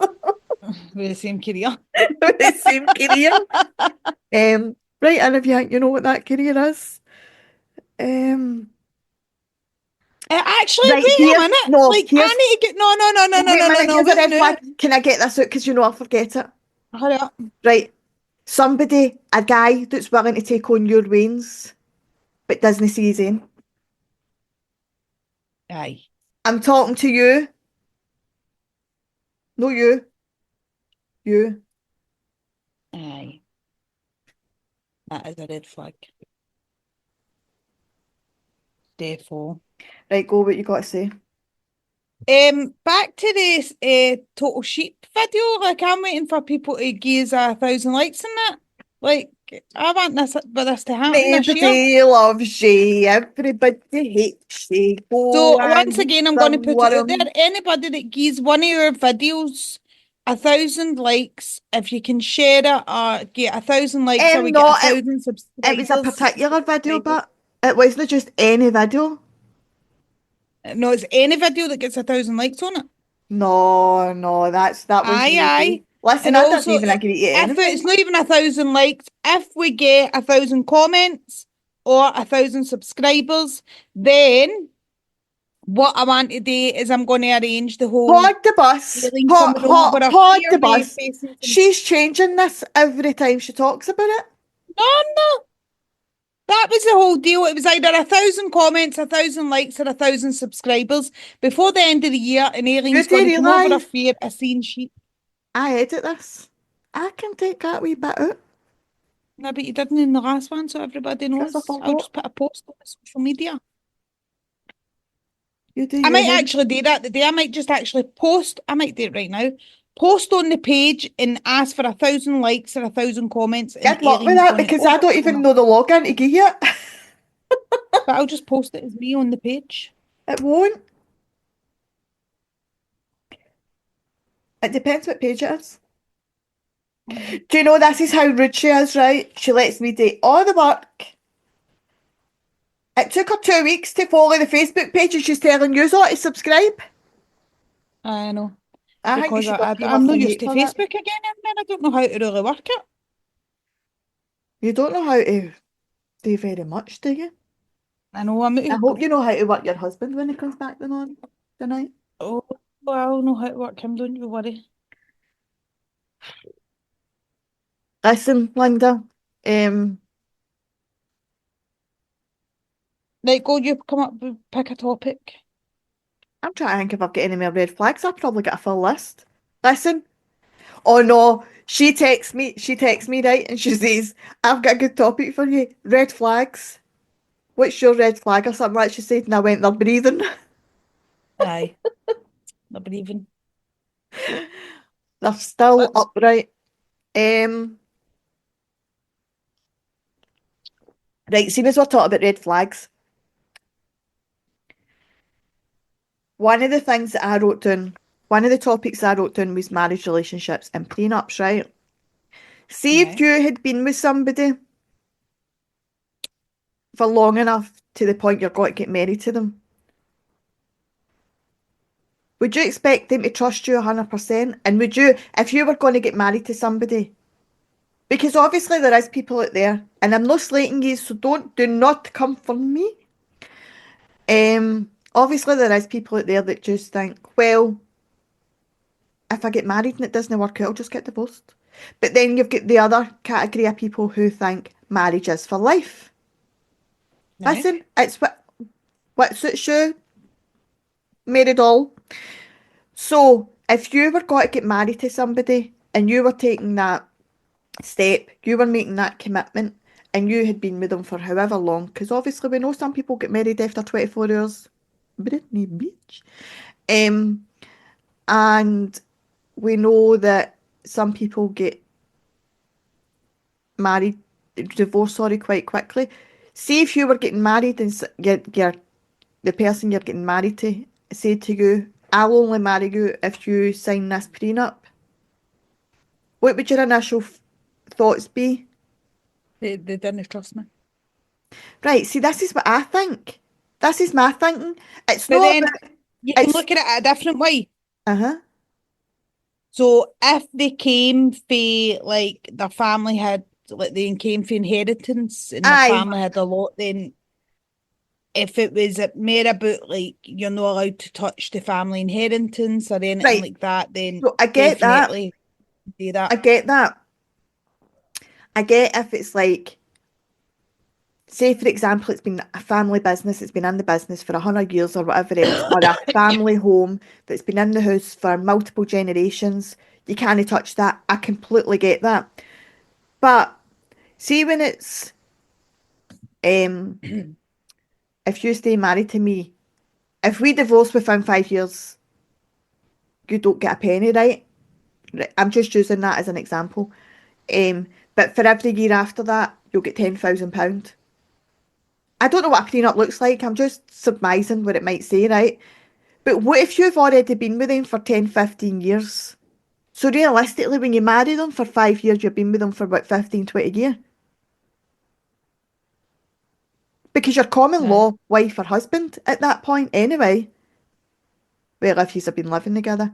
Speaker 2: With the same career.
Speaker 1: with the same career. Right, and if you think you know what that career is, um,
Speaker 2: Actually,
Speaker 1: right,
Speaker 2: wait a
Speaker 1: here's
Speaker 2: minute.
Speaker 1: no,
Speaker 2: Like, I
Speaker 1: here's
Speaker 2: need to get no, no, no, no,
Speaker 1: no,
Speaker 2: no,
Speaker 1: wait a
Speaker 2: no, no,
Speaker 1: minute,
Speaker 2: no.
Speaker 1: here's a
Speaker 2: Wait
Speaker 1: red
Speaker 2: now.
Speaker 1: flag. Can I get this out? Because you know I'll forget it.
Speaker 2: Hurry up.
Speaker 1: Right, somebody, a guy that's willing to take on your reins, but doesn't see his own.
Speaker 2: Aye,
Speaker 1: I'm talking to you, no you, you.
Speaker 2: aye. That is a red flag. Defo.
Speaker 1: Right, go what you got to say.
Speaker 2: Back to this total sheep video. Like, I'm waiting for people to give us 1,000 likes on that. Like, I want this to happen this year.
Speaker 1: Nobody loves you, everybody hates you. Go
Speaker 2: So
Speaker 1: and
Speaker 2: once
Speaker 1: meet
Speaker 2: again, I'm going to put it out there.
Speaker 1: someone.
Speaker 2: Anybody that gives one of your videos 1,000 likes, if you can share it or get 1,000 likes, or we get
Speaker 1: No,
Speaker 2: a thousand
Speaker 1: it was a
Speaker 2: subscribers.
Speaker 1: particular video,
Speaker 2: Subscribers.
Speaker 1: but it wasn't just any video.
Speaker 2: No, it's any video that gets 1,000 likes on it.
Speaker 1: No, no, that was
Speaker 2: Aye,
Speaker 1: easy.
Speaker 2: aye.
Speaker 1: Listen,
Speaker 2: And
Speaker 1: I didn't
Speaker 2: also,
Speaker 1: even agree to
Speaker 2: if it's
Speaker 1: anything.
Speaker 2: not even 1,000 likes, if we get 1,000 comments or 1,000 subscribers, then what I want to do is I'm going to arrange the whole
Speaker 1: Pod the bus.
Speaker 2: healing coming over with a
Speaker 1: Pod
Speaker 2: fear
Speaker 1: the
Speaker 2: me
Speaker 1: bus.
Speaker 2: facing some.
Speaker 1: She's changing this every time she talks about it.
Speaker 2: No, no. That was the whole deal. It was either 1,000 comments, 1,000 likes, or 1,000 subscribers before the end of the year, and
Speaker 1: You
Speaker 2: Aileen's
Speaker 1: do
Speaker 2: going to come over a
Speaker 1: realise
Speaker 2: fear a scene sheet.
Speaker 1: I edit this. I can take that wee bit out
Speaker 2: No, but you didn't in the last one, so everybody
Speaker 1: because I
Speaker 2: knows. I'll
Speaker 1: forgot.
Speaker 2: just put a post on the social media.
Speaker 1: You do
Speaker 2: I
Speaker 1: you
Speaker 2: might
Speaker 1: then.
Speaker 2: actually do that today. I might just actually post. I might do it right now. Post on the page and ask for 1,000 likes or 1,000 comments, and
Speaker 1: Good luck with
Speaker 2: Aileen's
Speaker 1: that
Speaker 2: going to
Speaker 1: because I don't
Speaker 2: overcome
Speaker 1: even
Speaker 2: it.
Speaker 1: know the login to give you it.
Speaker 2: But I'll just post it as me on the page.
Speaker 1: It won't. It depends what page it is. Do you know this is how rude she is, right? She lets me do all the work. It took her 2 weeks to follow the Facebook page and she's telling you all to subscribe.
Speaker 2: I know.
Speaker 1: I think you
Speaker 2: Because
Speaker 1: should give me
Speaker 2: I'm
Speaker 1: love
Speaker 2: not
Speaker 1: and
Speaker 2: used
Speaker 1: hate
Speaker 2: to
Speaker 1: for that.
Speaker 2: Facebook again, and then I don't know how to really work it.
Speaker 1: You don't know how to do very much, do you?
Speaker 2: I know I'm
Speaker 1: I hope you know how to work your husband when he comes back then on tonight.
Speaker 2: oh, well, I know how to work him, don't you worry.
Speaker 1: Listen, Linda, um,
Speaker 2: Right, go, you come up with pick a topic.
Speaker 1: I'm trying to think if I've got any more red flags. I've probably got a full list. Listen, oh no, she texts me, right, and she says, I've got a good topic for you. Red flags. What's your red flag or something like she said, and I went, they're breathing.
Speaker 2: Aye, not believing.
Speaker 1: They're still
Speaker 2: Let's
Speaker 1: upright. Um, right, seeing as we're talking about red flags, one of the things that I wrote down, one of the topics I wrote down was marriage relationships and prenups, right? See if
Speaker 2: right.
Speaker 1: you had been with somebody for long enough to the point you're going to get married to them. Would you expect them to trust you 100%? And would you, if you were going to get married to somebody, because obviously there is people out there, and I'm not slating you, so do not come for me. Obviously there is people out there that just think, well, if I get married and it doesn't work out, I'll just get divorced. But then you've got the other category of people who think marriage is for life.
Speaker 2: Right.
Speaker 1: Listen, it's what suits you, married all. So if you were going to get married to somebody and you were taking that step, you were making that commitment, and you had been with them for however long, because obviously we know some people get married after 24 hours. Brittany Beach. Um, and we know that some people get married, divorced, sorry, quite quickly. See if you were getting married and the person you're getting married to said to you, I'll only marry you if you sign this prenup. What would your initial thoughts be?
Speaker 2: They didn't trust me.
Speaker 1: Right, see, this is what I think. This is my thinking. It's
Speaker 2: But
Speaker 1: not
Speaker 2: then
Speaker 1: about,
Speaker 2: you can
Speaker 1: it's,
Speaker 2: look at it a different way.
Speaker 1: uh-huh,
Speaker 2: So if they came for like their family had like they came for inheritance and their
Speaker 1: aye,
Speaker 2: family had a lot, then if it was more about like you're not allowed to touch the family inheritance or anything
Speaker 1: right.
Speaker 2: like that, then
Speaker 1: So I get that.
Speaker 2: definitely do that.
Speaker 1: I get that. I get if it's like, say for example, it's been a family business, it's been in the business for 100 years or whatever else, or a family home that's been in the house for multiple generations. You can't touch that. I completely get that. But see when it's um if you stay married to me, if we divorce within 5 years, you don't get a penny, right? I'm just using that as an example. But for every year after that, you'll get £10,000. I don't know what a prenup looks like. I'm just surmising what it might say, right? But what if you've already been with them for 10, 15 years? So realistically, when you marry them for 5 years, you've been with them for about 15, 20 years. Because you're common
Speaker 2: Aye.
Speaker 1: law wife or husband at that point anyway. Well, if you've been living together.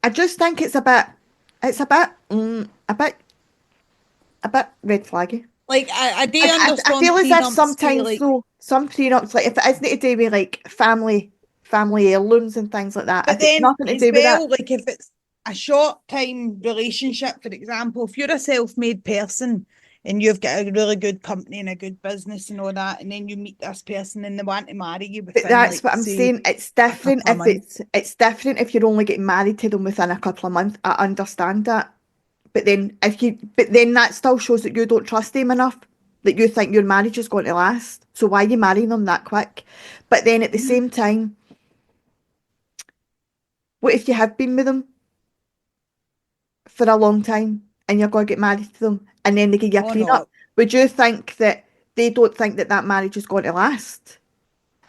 Speaker 1: I just think it's a bit red flaggy.
Speaker 2: Like I do
Speaker 1: I
Speaker 2: understand
Speaker 1: feel as if
Speaker 2: prenups to
Speaker 1: sometimes
Speaker 2: like,
Speaker 1: though, some prenups, like if it isn't to do with like family heirlooms and things like that,
Speaker 2: but
Speaker 1: if it's
Speaker 2: then
Speaker 1: nothing to
Speaker 2: as
Speaker 1: do with that,
Speaker 2: well, like if it's a short time relationship, for example, if you're a self-made person and you've got a really good company and a good business and all that, and then you meet this person and they want to marry you
Speaker 1: but
Speaker 2: within
Speaker 1: that's
Speaker 2: like
Speaker 1: what I'm
Speaker 2: say
Speaker 1: saying. It's
Speaker 2: a
Speaker 1: different
Speaker 2: couple of
Speaker 1: if
Speaker 2: months.
Speaker 1: it's different if you're only getting married to them within a couple of months. I understand that. But then that still shows that you don't trust them enough, that you think your marriage is going to last. So why are you marrying them that quick? But then at the
Speaker 2: Mhm.
Speaker 1: same time, what if you have been with them for a long time and you're going to get married to them and then they give you a
Speaker 2: Oh
Speaker 1: prenup?
Speaker 2: no,
Speaker 1: Would you think that they don't think that that marriage is going to last?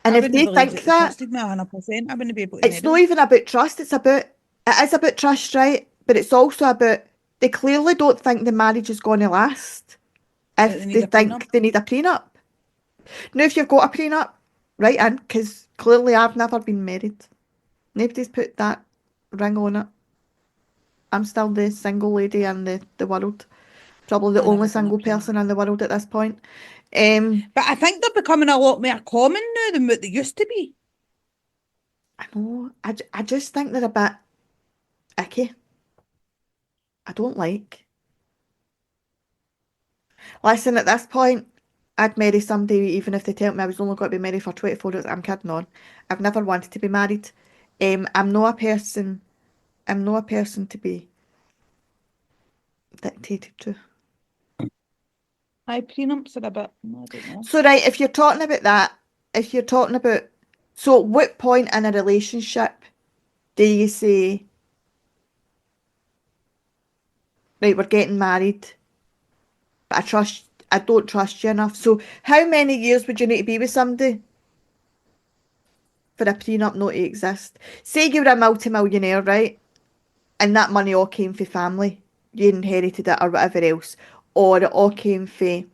Speaker 1: And
Speaker 2: I
Speaker 1: if
Speaker 2: wouldn't
Speaker 1: they
Speaker 2: believe
Speaker 1: think
Speaker 2: that they
Speaker 1: that,
Speaker 2: trusted me 100%. I wouldn't be able to
Speaker 1: it's
Speaker 2: marry
Speaker 1: not
Speaker 2: them.
Speaker 1: even about trust, it is about trust, right? But it's also about they clearly don't think the marriage is going to last
Speaker 2: That they
Speaker 1: if they
Speaker 2: need a prenup.
Speaker 1: think they need a prenup. Now, if you've got a prenup, right in, because clearly I've never been married. Nobody's put that ring on it. I'm still the single lady in the world. Probably the
Speaker 2: I
Speaker 1: only
Speaker 2: never done a
Speaker 1: single
Speaker 2: prenup.
Speaker 1: person in the world at this point. Um,
Speaker 2: But I think they're becoming a lot more common now than what they used to be.
Speaker 1: I know. I just think they're a bit icky. I don't like. Listen, at this point, I'd marry somebody even if they tell me I was only going to be married for 24 hours. I'm kidding on. I've never wanted to be married. I'm not a person. I'm not a person to be dictated to.
Speaker 2: High prenups are a bit, I don't know.
Speaker 1: So, right, if you're talking about that, if you're talking about, so what point in a relationship do you say, right, we're getting married, but I don't trust you enough. So, how many years would you need to be with somebody for a prenup not to exist? Say you were a multi-millionaire, right, and that money all came for family, you inherited it or whatever else, or it all came for,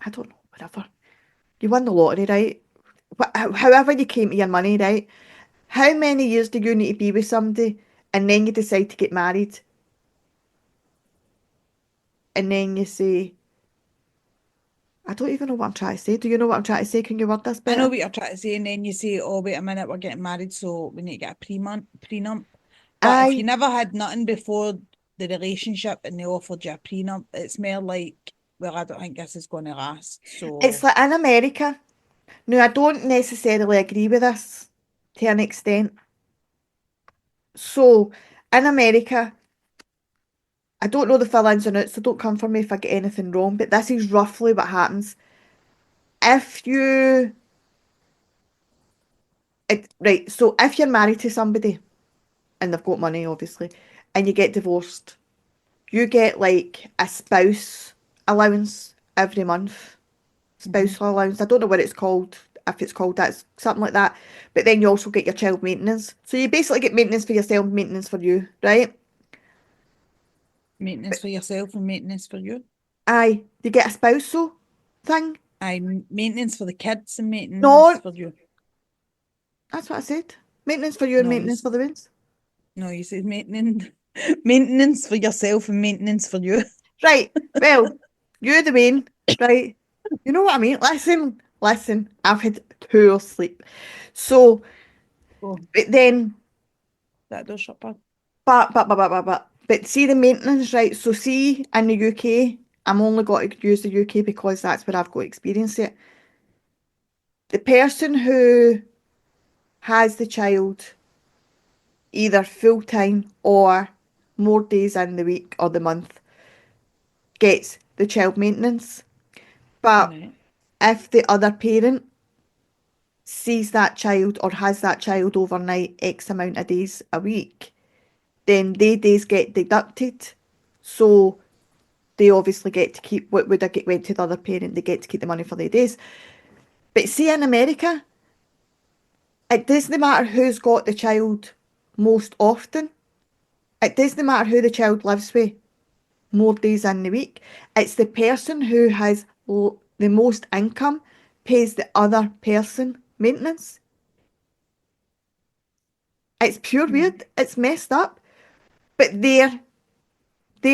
Speaker 1: I don't know, whatever. You won the lottery, right? However you came to your money, right? How many years do you need to be with somebody and then you decide to get married and then you say, I don't even know what I'm trying to say. Do you know what I'm trying to say? Can you word this
Speaker 2: I know
Speaker 1: better?
Speaker 2: what you're trying to say, and then you say, "Oh, wait a minute, we're getting married, so we need to get a prenup." But if you
Speaker 1: I,
Speaker 2: never had nothing before the relationship and they offered you a prenup, it's more like, well, I don't think this is going to last.
Speaker 1: it's
Speaker 2: So
Speaker 1: like in America. Now, I don't necessarily agree with this to an extent. So, in America, I don't know the full ins and outs, so don't come for me if I get anything wrong, but this is roughly what happens. If you, right, so if you're married to somebody and they've got money, obviously, and you get divorced, you get like a spouse allowance every month.
Speaker 2: mhm.
Speaker 1: Spousal allowance. I don't know what it's called, if it's called that, it's something like that. But then you also get your child maintenance. So you basically get maintenance for yourself, maintenance for you, right?
Speaker 2: Maintenance
Speaker 1: But
Speaker 2: for yourself and maintenance for you.
Speaker 1: aye, you get a spousal thing.
Speaker 2: I maintenance for the kids and maintenance
Speaker 1: No,
Speaker 2: for you.
Speaker 1: that's what I said. Maintenance for you and
Speaker 2: No, you
Speaker 1: maintenance for the rest.
Speaker 2: no, you said maintenance maintenance for yourself and maintenance for you.
Speaker 1: Right, well, you're the main, right? You know what I mean? Listen, I've had 2 hours sleep. So,
Speaker 2: Oh,
Speaker 1: but then
Speaker 2: that does shut bad.
Speaker 1: But see the maintenance, right? So see in the UK, I'm only got to use the UK because that's where I've got experience it. The person who has the child either full time or more days in the week or the month gets the child maintenance. But
Speaker 2: Right.
Speaker 1: if the other parent sees that child or has that child overnight X amount of days a week, then they days get deducted. So they obviously get to keep what would have went to the other parent, they get to keep the money for their days. But see, in America, it doesn't matter who's got the child most often. It doesn't matter who the child lives with more days in the week. It's the person who has the most income pays the other person maintenance. It's pure
Speaker 2: Mm.
Speaker 1: weird. It's messed up. But they're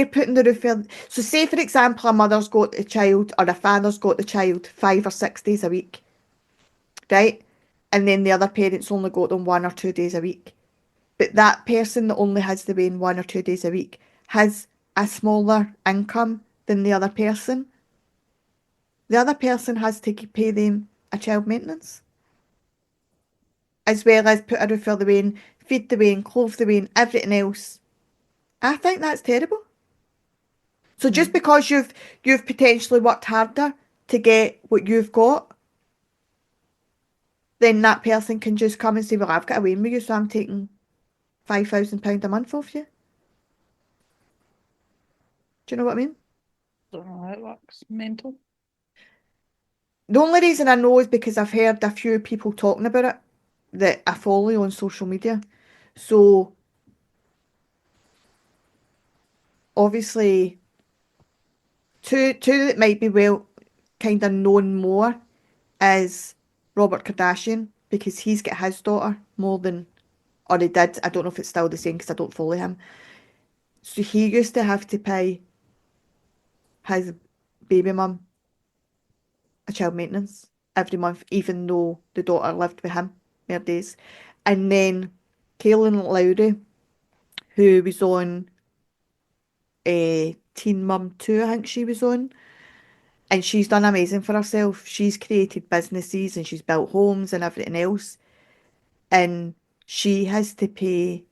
Speaker 1: putting the roof on. So say for example a mother's got the child or a father's got the child 5 or 6 days a week, right? And then the other parent's only got them 1 or 2 days a week. But that person that only has the rain 1 or 2 days a week has a smaller income than the other person. The other person has to pay them a child maintenance, as well as put a roof over the rain, feed the rain, clothe the rain, everything else. I think that's terrible. So just
Speaker 2: Mm.
Speaker 1: because you've potentially worked harder to get what you've got, then that person can just come and say, well, I've got a win with you, so I'm taking £5,000 a month off you. Do you know what I mean?
Speaker 2: Don't know how it works. Mental.
Speaker 1: The only reason I know is because I've heard a few people talking about it that I follow on social media. So obviously, two that might be well kind of known more is Robert Kardashian because he's got his daughter more than, or he did. I don't know if it's still the same because I don't follow him. So he used to have to pay his baby mum a child maintenance every month, even though the daughter lived with him more days. And then Kaylin Lowry, who was on Teen Mum 2, I think she was on, and she's done amazing for herself. She's created businesses and she's built homes and everything else. And she has to pay.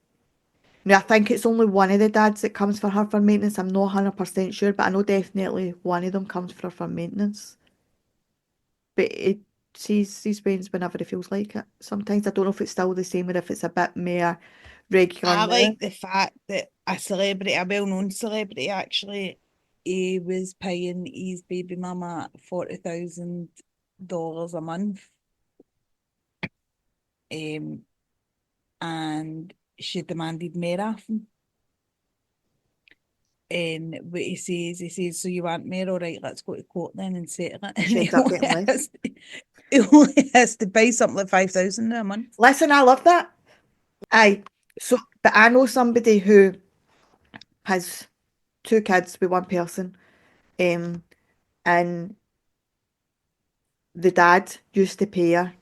Speaker 1: Now, I think it's only one of the dads that comes for her for maintenance. I'm not 100% sure, but I know definitely one of them comes for her for maintenance. But it sees brains whenever it feels like it. Sometimes I don't know if it's still the same or if it's a bit more regular
Speaker 2: I
Speaker 1: now.
Speaker 2: like the fact that a celebrity, a well-known celebrity, actually, he was paying his baby mama $40,000 a month. Um, and she demanded more of him. And what he says, so you want more? All right, let's go to court then and settle it.
Speaker 1: And
Speaker 2: And
Speaker 1: she ends up getting less.
Speaker 2: he only has to pay something like 5,000 a month.
Speaker 1: Listen, I love that. Aye. So, but I know somebody who has two kids with one person, um, and the dad used to pay her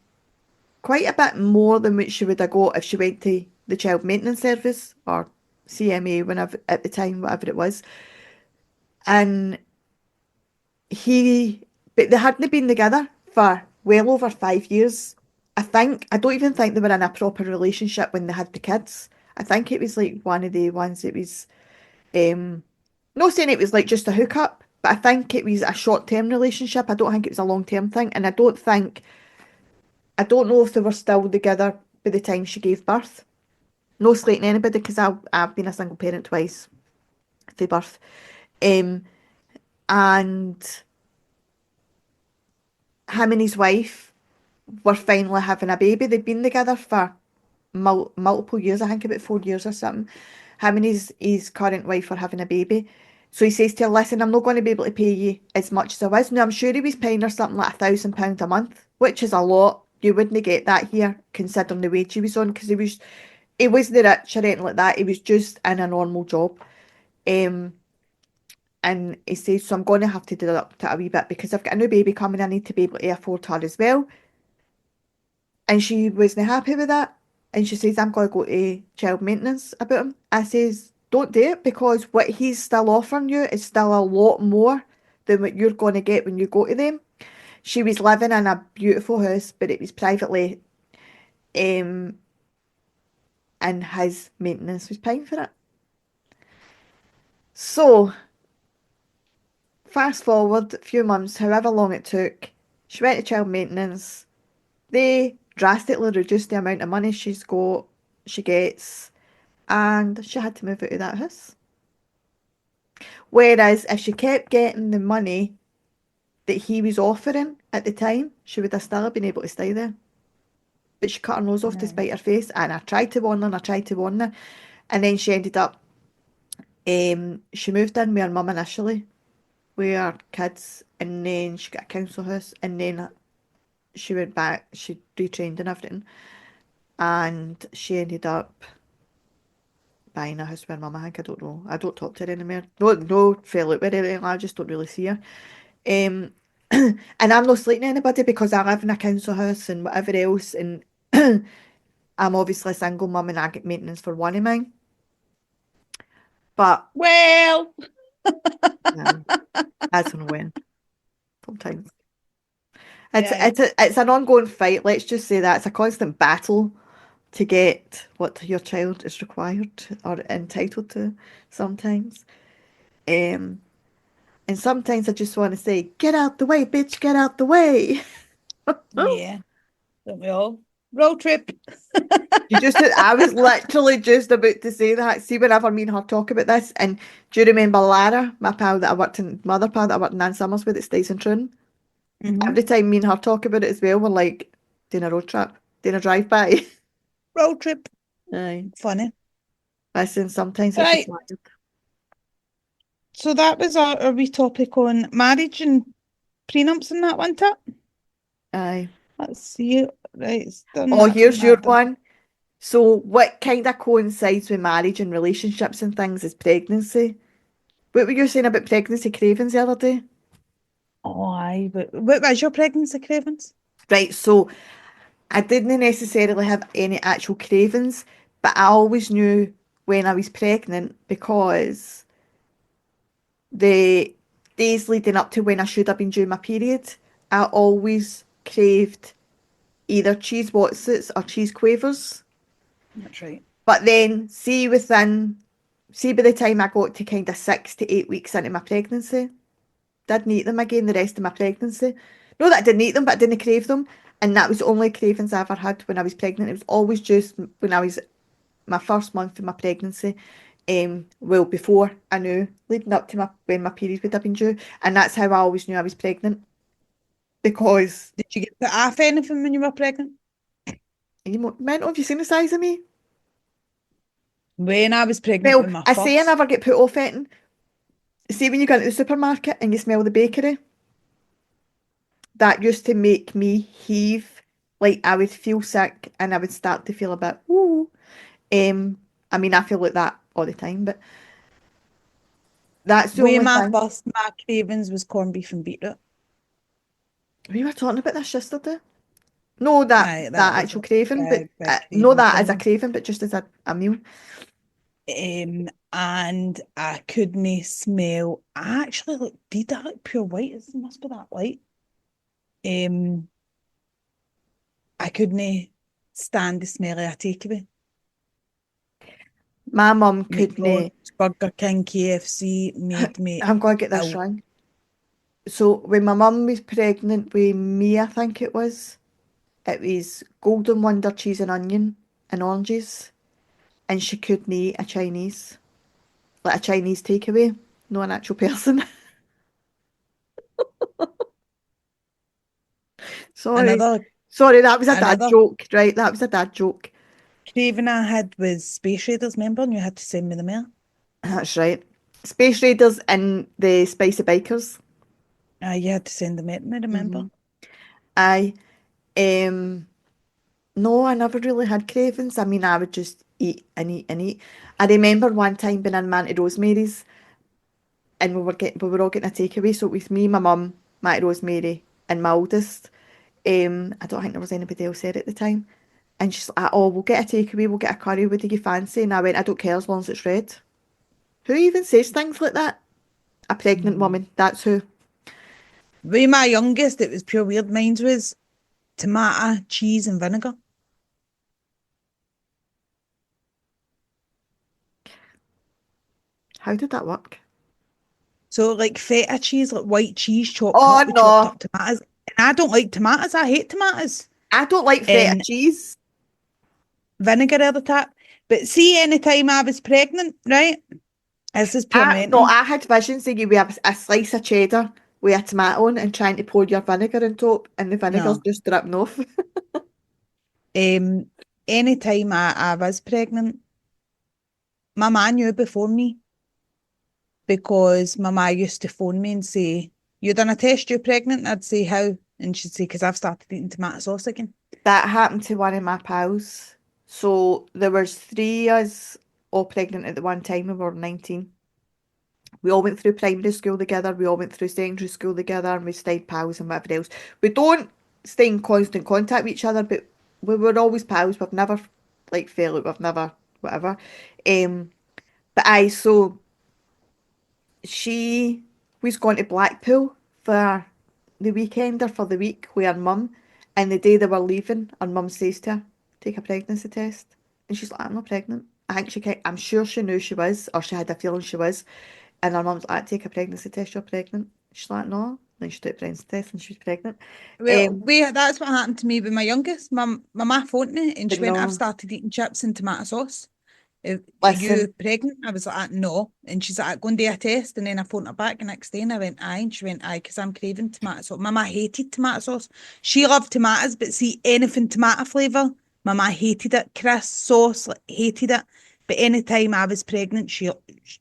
Speaker 1: quite a bit more than what she would have got if she went to the child maintenance service or CMA whenever at the time, whatever it was. And but they hadn't been together for well over 5 years. I don't even think they were in a proper relationship when they had the kids. I think it was like one of the ones that was, um, not saying it was like just a hookup, but I think it was a short-term relationship. I don't think it was a long-term thing. And I don't know if they were still together by the time she gave birth. No slating anybody because I've been a single parent twice through birth. Um, and him and his wife were finally having a baby. They'd been together for multiple years, I think about 4 years or something. Him and his current wife were having a baby. So he says to her, listen, I'm not going to be able to pay you as much as I was. Now, I'm sure he was paying her something like £1,000 a month, which is a lot. You wouldn't get that here, considering the wage he was on, because he wasn't rich or anything like that. He was just in a normal job. Um, and he says, so I'm going to have to deduct it a wee bit because I've got a new baby coming. I need to be able to afford her as well. And she wasn't happy with that. And she says, I'm going to go to child maintenance about him. I says, don't do it because what he's still offering you is still a lot more than what you're going to get when you go to them. She was living in a beautiful house, but it was privately, um, and his maintenance was paying for it. So, fast forward a few months, however long it took, she went to child maintenance. They drastically reduced the amount of money she gets, and she had to move out of that house. Whereas if she kept getting the money that he was offering at the time, she would have still been able to stay there. But she cut her nose off to
Speaker 2: Right.
Speaker 1: spite her face, and I tried to warn her, and I tried to warn her, and then she ended up, she moved in with her mum initially, with her kids, and then she got a council house, and then she went back, she retrained and everything, and she ended up buying a house with her mum, I think, I don't know. I don't talk to her anymore. No, no, fell out with her or anything, I just don't really see her. Um, and I'm not slating anybody because I live in a council house and whatever else, and I'm obviously a single mum and I get maintenance for one of mine. But
Speaker 2: Well,
Speaker 1: yeah, I don't know when. Sometimes
Speaker 2: yeah,
Speaker 1: it's an ongoing fight. Let's just say that it's a constant battle to get what your child is required or entitled to. Sometimes, um, and sometimes I just want to say, "Get out the way, bitch! Get out the way!"
Speaker 2: yeah, don't we all? Road trip.
Speaker 1: You just, I was literally just about to say that. See, whenever me and her talk about this, and do you remember Lara, my pal that I worked in, my other pal that I worked in Nan Summers with that stays in Troon?
Speaker 2: Hmm.
Speaker 1: Every time me and her talk about it as well, we're like, doing a road trip, doing a drive-by.
Speaker 2: Road trip.
Speaker 1: Aye.
Speaker 2: Funny.
Speaker 1: Listen, sometimes it's
Speaker 2: Right.
Speaker 1: required.
Speaker 2: So that was our wee topic on marriage and prenups and that, wasn't it?
Speaker 1: Aye.
Speaker 2: Let's see. Right, it's done
Speaker 1: Oh,
Speaker 2: that, done
Speaker 1: here's your
Speaker 2: that, done that.
Speaker 1: one. So, what kind of coincides with marriage and relationships and things is pregnancy. What were you saying about pregnancy cravings the other day?
Speaker 2: Oh, aye. But what was your pregnancy cravings?
Speaker 1: Right, so I didn't necessarily have any actual cravings, but I always knew when I was pregnant because the days leading up to when I should have been due my period, I always craved either cheese Wotsits or cheese quavers.
Speaker 2: That's right.
Speaker 1: But then, see by the time I got to kind of 6 to 8 weeks into my pregnancy, didn't eat them again the rest of my pregnancy. No, that I didn't eat them, but I didn't crave them. And that was the only cravings I ever had when I was pregnant. It was always just when I was my first month of my pregnancy. Well, before I knew, leading up to my when my period would have been due, and that's how I always knew I was pregnant because
Speaker 2: Did you get put off anything when you were pregnant?
Speaker 1: you mental. Have you seen the size of me?
Speaker 2: When I was pregnant
Speaker 1: Well,
Speaker 2: with my
Speaker 1: I say I
Speaker 2: first,
Speaker 1: never get put off it. See when you go into the supermarket and you smell the bakery, that used to make me heave. Like I would feel sick and I would start to feel a bit, ooh. Um, I mean, I feel like that all the time, but that's the
Speaker 2: way
Speaker 1: only
Speaker 2: my
Speaker 1: thing.
Speaker 2: first, my cravings was corned beef and beetroot.
Speaker 1: We were talking about this yesterday. No, that
Speaker 2: Aye,
Speaker 1: that
Speaker 2: that was
Speaker 1: actual
Speaker 2: a
Speaker 1: craving, but
Speaker 2: big
Speaker 1: no,
Speaker 2: craving
Speaker 1: that
Speaker 2: for
Speaker 1: as a
Speaker 2: me.
Speaker 1: craving, but just as a meal.
Speaker 2: And I couldn't smell. I actually did that like pure white. It must be that light. Um, I couldn't stand the smell of a takeaway.
Speaker 1: My mum couldn't.
Speaker 2: McDonald's, Burger King, KFC made me
Speaker 1: I'm going to get this
Speaker 2: ill.
Speaker 1: wrong. So when my mum was pregnant with me, I think it was Golden Wonder cheese and onion and oranges, and she couldn't eat a Chinese, like a Chinese takeaway, not an actual person. Sorry,
Speaker 2: Another
Speaker 1: sorry, that was a dad
Speaker 2: another
Speaker 1: joke, right? That was a dad joke.
Speaker 2: craving I had was Space Raiders, remember? And you had to send me the mail.
Speaker 1: That's right. Space Raiders and the Spicy Bikers.
Speaker 2: You had to send them out, me, remember?
Speaker 1: Hmm. I no, I never really had cravings. I mean, I would just eat and eat and eat. I remember one time being in Manty Rosemary's and we were all getting a takeaway. So it was me, my mum, Manty Rosemary, and my oldest. I don't think there was anybody else there at the time. And she's like, "Oh, we'll get a takeaway, we'll get a curry. What do you fancy?" And I went, "I don't care as long as it's red." Who even says things like that? A pregnant
Speaker 2: Mm.
Speaker 1: woman. That's who.
Speaker 2: With my youngest, it was pure weird. Mine was tomato, cheese, and vinegar.
Speaker 1: How did that work?
Speaker 2: So like feta cheese, like white cheese chopped
Speaker 1: Oh
Speaker 2: up with chopped
Speaker 1: no,
Speaker 2: up tomatoes. And I don't like tomatoes. I hate tomatoes.
Speaker 1: I don't like feta
Speaker 2: And
Speaker 1: cheese.
Speaker 2: vinegar at the top. But see, anytime I was pregnant, right? This is pure
Speaker 1: I no,
Speaker 2: mental.
Speaker 1: I had visions of you with a slice of cheddar with a tomato on and trying to pour your vinegar on top, and the vinegar's
Speaker 2: No.
Speaker 1: just dripping off.
Speaker 2: Um, Anytime I was pregnant, my ma knew before me because my ma used to phone me and say, "You done a test, you're pregnant?" And I'd say, "How?" And she'd say, "Because I've started eating tomato sauce again."
Speaker 1: That happened to one of my pals. So there was three of us all pregnant at the one time. We were 19. We all went through primary school together. We all went through secondary school together, and we stayed pals and whatever else. We don't stay in constant contact with each other, but we were always pals. We've never like fell out. We've never whatever. Um, but so she was going to Blackpool for the weekend or for the week with her mum, and the day they were leaving, her mum says to her, "Take a pregnancy test," and she's like, "I'm not pregnant." I think I'm sure she knew she was, or she had a feeling she was. And her mum's like, "Take a pregnancy test, you're pregnant." She's like, "No." Then she took a pregnancy test and she was pregnant.
Speaker 2: Well, that's what happened to me with my youngest. My ma phoned me and
Speaker 1: But
Speaker 2: she went, "I've
Speaker 1: no,
Speaker 2: started eating chips and tomato sauce. Are you
Speaker 1: listen,
Speaker 2: pregnant?" I was like, "No." And she's like, "Go and do a test." And then I phoned her back the next day and I went, "Aye." And she went, "Aye, because I'm craving tomato sauce." My ma hated tomato sauce. She loved tomatoes, but see, anything tomato flavour, my ma hated it. Chris sauce, like, hated it. But anytime I was pregnant,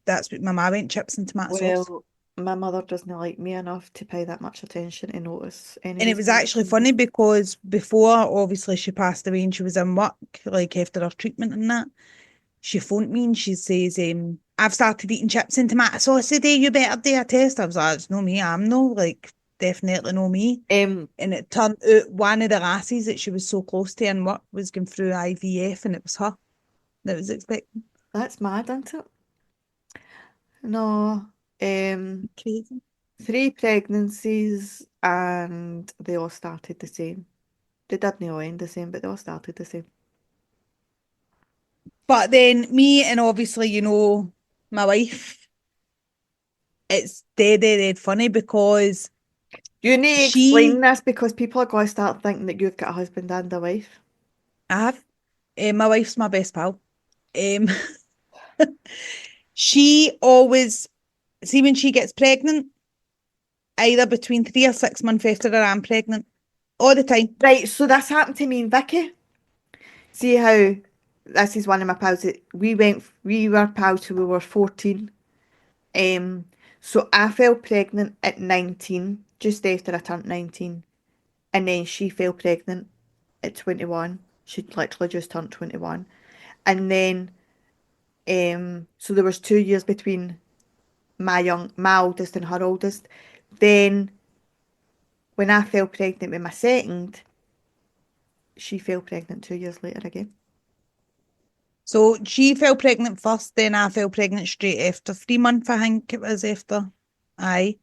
Speaker 2: that's what my ma went, chips and tomato sauce.
Speaker 1: well, my mother doesn't like me enough to pay that much attention to notice any
Speaker 2: And it
Speaker 1: of
Speaker 2: was
Speaker 1: these
Speaker 2: actually
Speaker 1: changes.
Speaker 2: funny because before, obviously, she passed away and she was in work, like after her treatment and that. She phoned me and she says, "I've started eating chips and tomato sauce today. You better do a test." I was like, "It's no me. I'm no, like, definitely no me."
Speaker 1: Um,
Speaker 2: And it turned out one of the lasses that she was so close to in work was going through IVF and it was her that was expecting.
Speaker 1: that's mad, isn't it? No,
Speaker 2: Crazy.
Speaker 1: three pregnancies and they all started the same. They didn't all end the same, but they all started the same.
Speaker 2: But then me and obviously, my wife, it's dead funny because
Speaker 1: You need to explain
Speaker 2: she,
Speaker 1: this because people are going to start thinking that you've got a husband and a wife.
Speaker 2: I have, my wife's my best pal. Um, she always, see when she gets pregnant, either between 3 or 6 months after that I'm pregnant, all the time.
Speaker 1: Right, so this happened to me and Vicky. See how this is one of my pals that we were pals till we were 14. Um, so I fell pregnant at 19, just after I turned 19. And then she fell pregnant at 21. She literally just turned 21. And then so there was 2 years between my oldest and her oldest. Then when I fell pregnant with my second, she fell pregnant 2 years later again.
Speaker 2: So she fell pregnant first, then I fell pregnant straight after 3 months, I think it was after. Aye.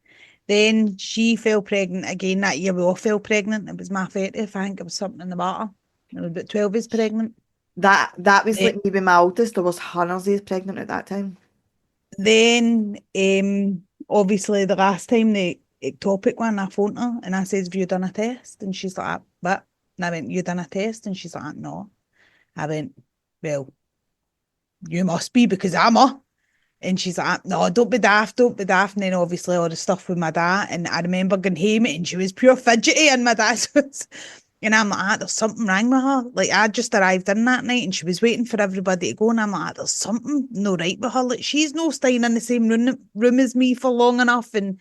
Speaker 2: Then she fell pregnant again that year. We all fell pregnant. It was my 30th. I think it was something in the matter. I was about 12 years pregnant.
Speaker 1: That was
Speaker 2: Eh,
Speaker 1: like me with my oldest. There was hundreds of pregnant at that time.
Speaker 2: Then, obviously, the last time the ectopic one, I phoned her and I says, "Have you done a test?" And she's like, "What?" And I went, "You done a test?" And she's like, "No." I went, "Well, you must be because I'm a." And she's like, "No, don't be daft, don't be daft." And then obviously all the stuff with my dad. And I remember going home and she was pure fidgety and my dad was. And I'm like, "There's something wrong with her." Like I just arrived in that night and she was waiting for everybody to go. And I'm like, "There's something no right with her. Like she's no staying in the same room as me for long enough." And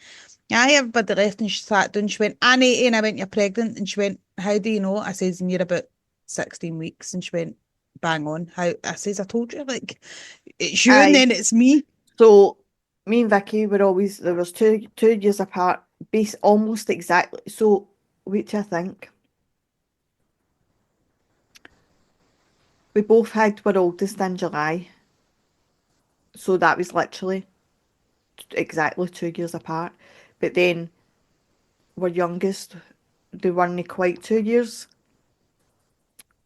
Speaker 2: yeah, everybody left and she sat down. She went, "Annie," and I went, "You're pregnant." And she went, "How do you know?" I says, "And you're about 16 weeks." And she went, "Bang on." How I says, "I told you, like it's you and
Speaker 1: Aye.
Speaker 2: then it's me."
Speaker 1: So me and Vicky were always there was two years apart, base almost exactly. So wait till I think. We both had our oldest in July, so that was literally exactly 2 years apart. But then our youngest, they weren't quite 2 years.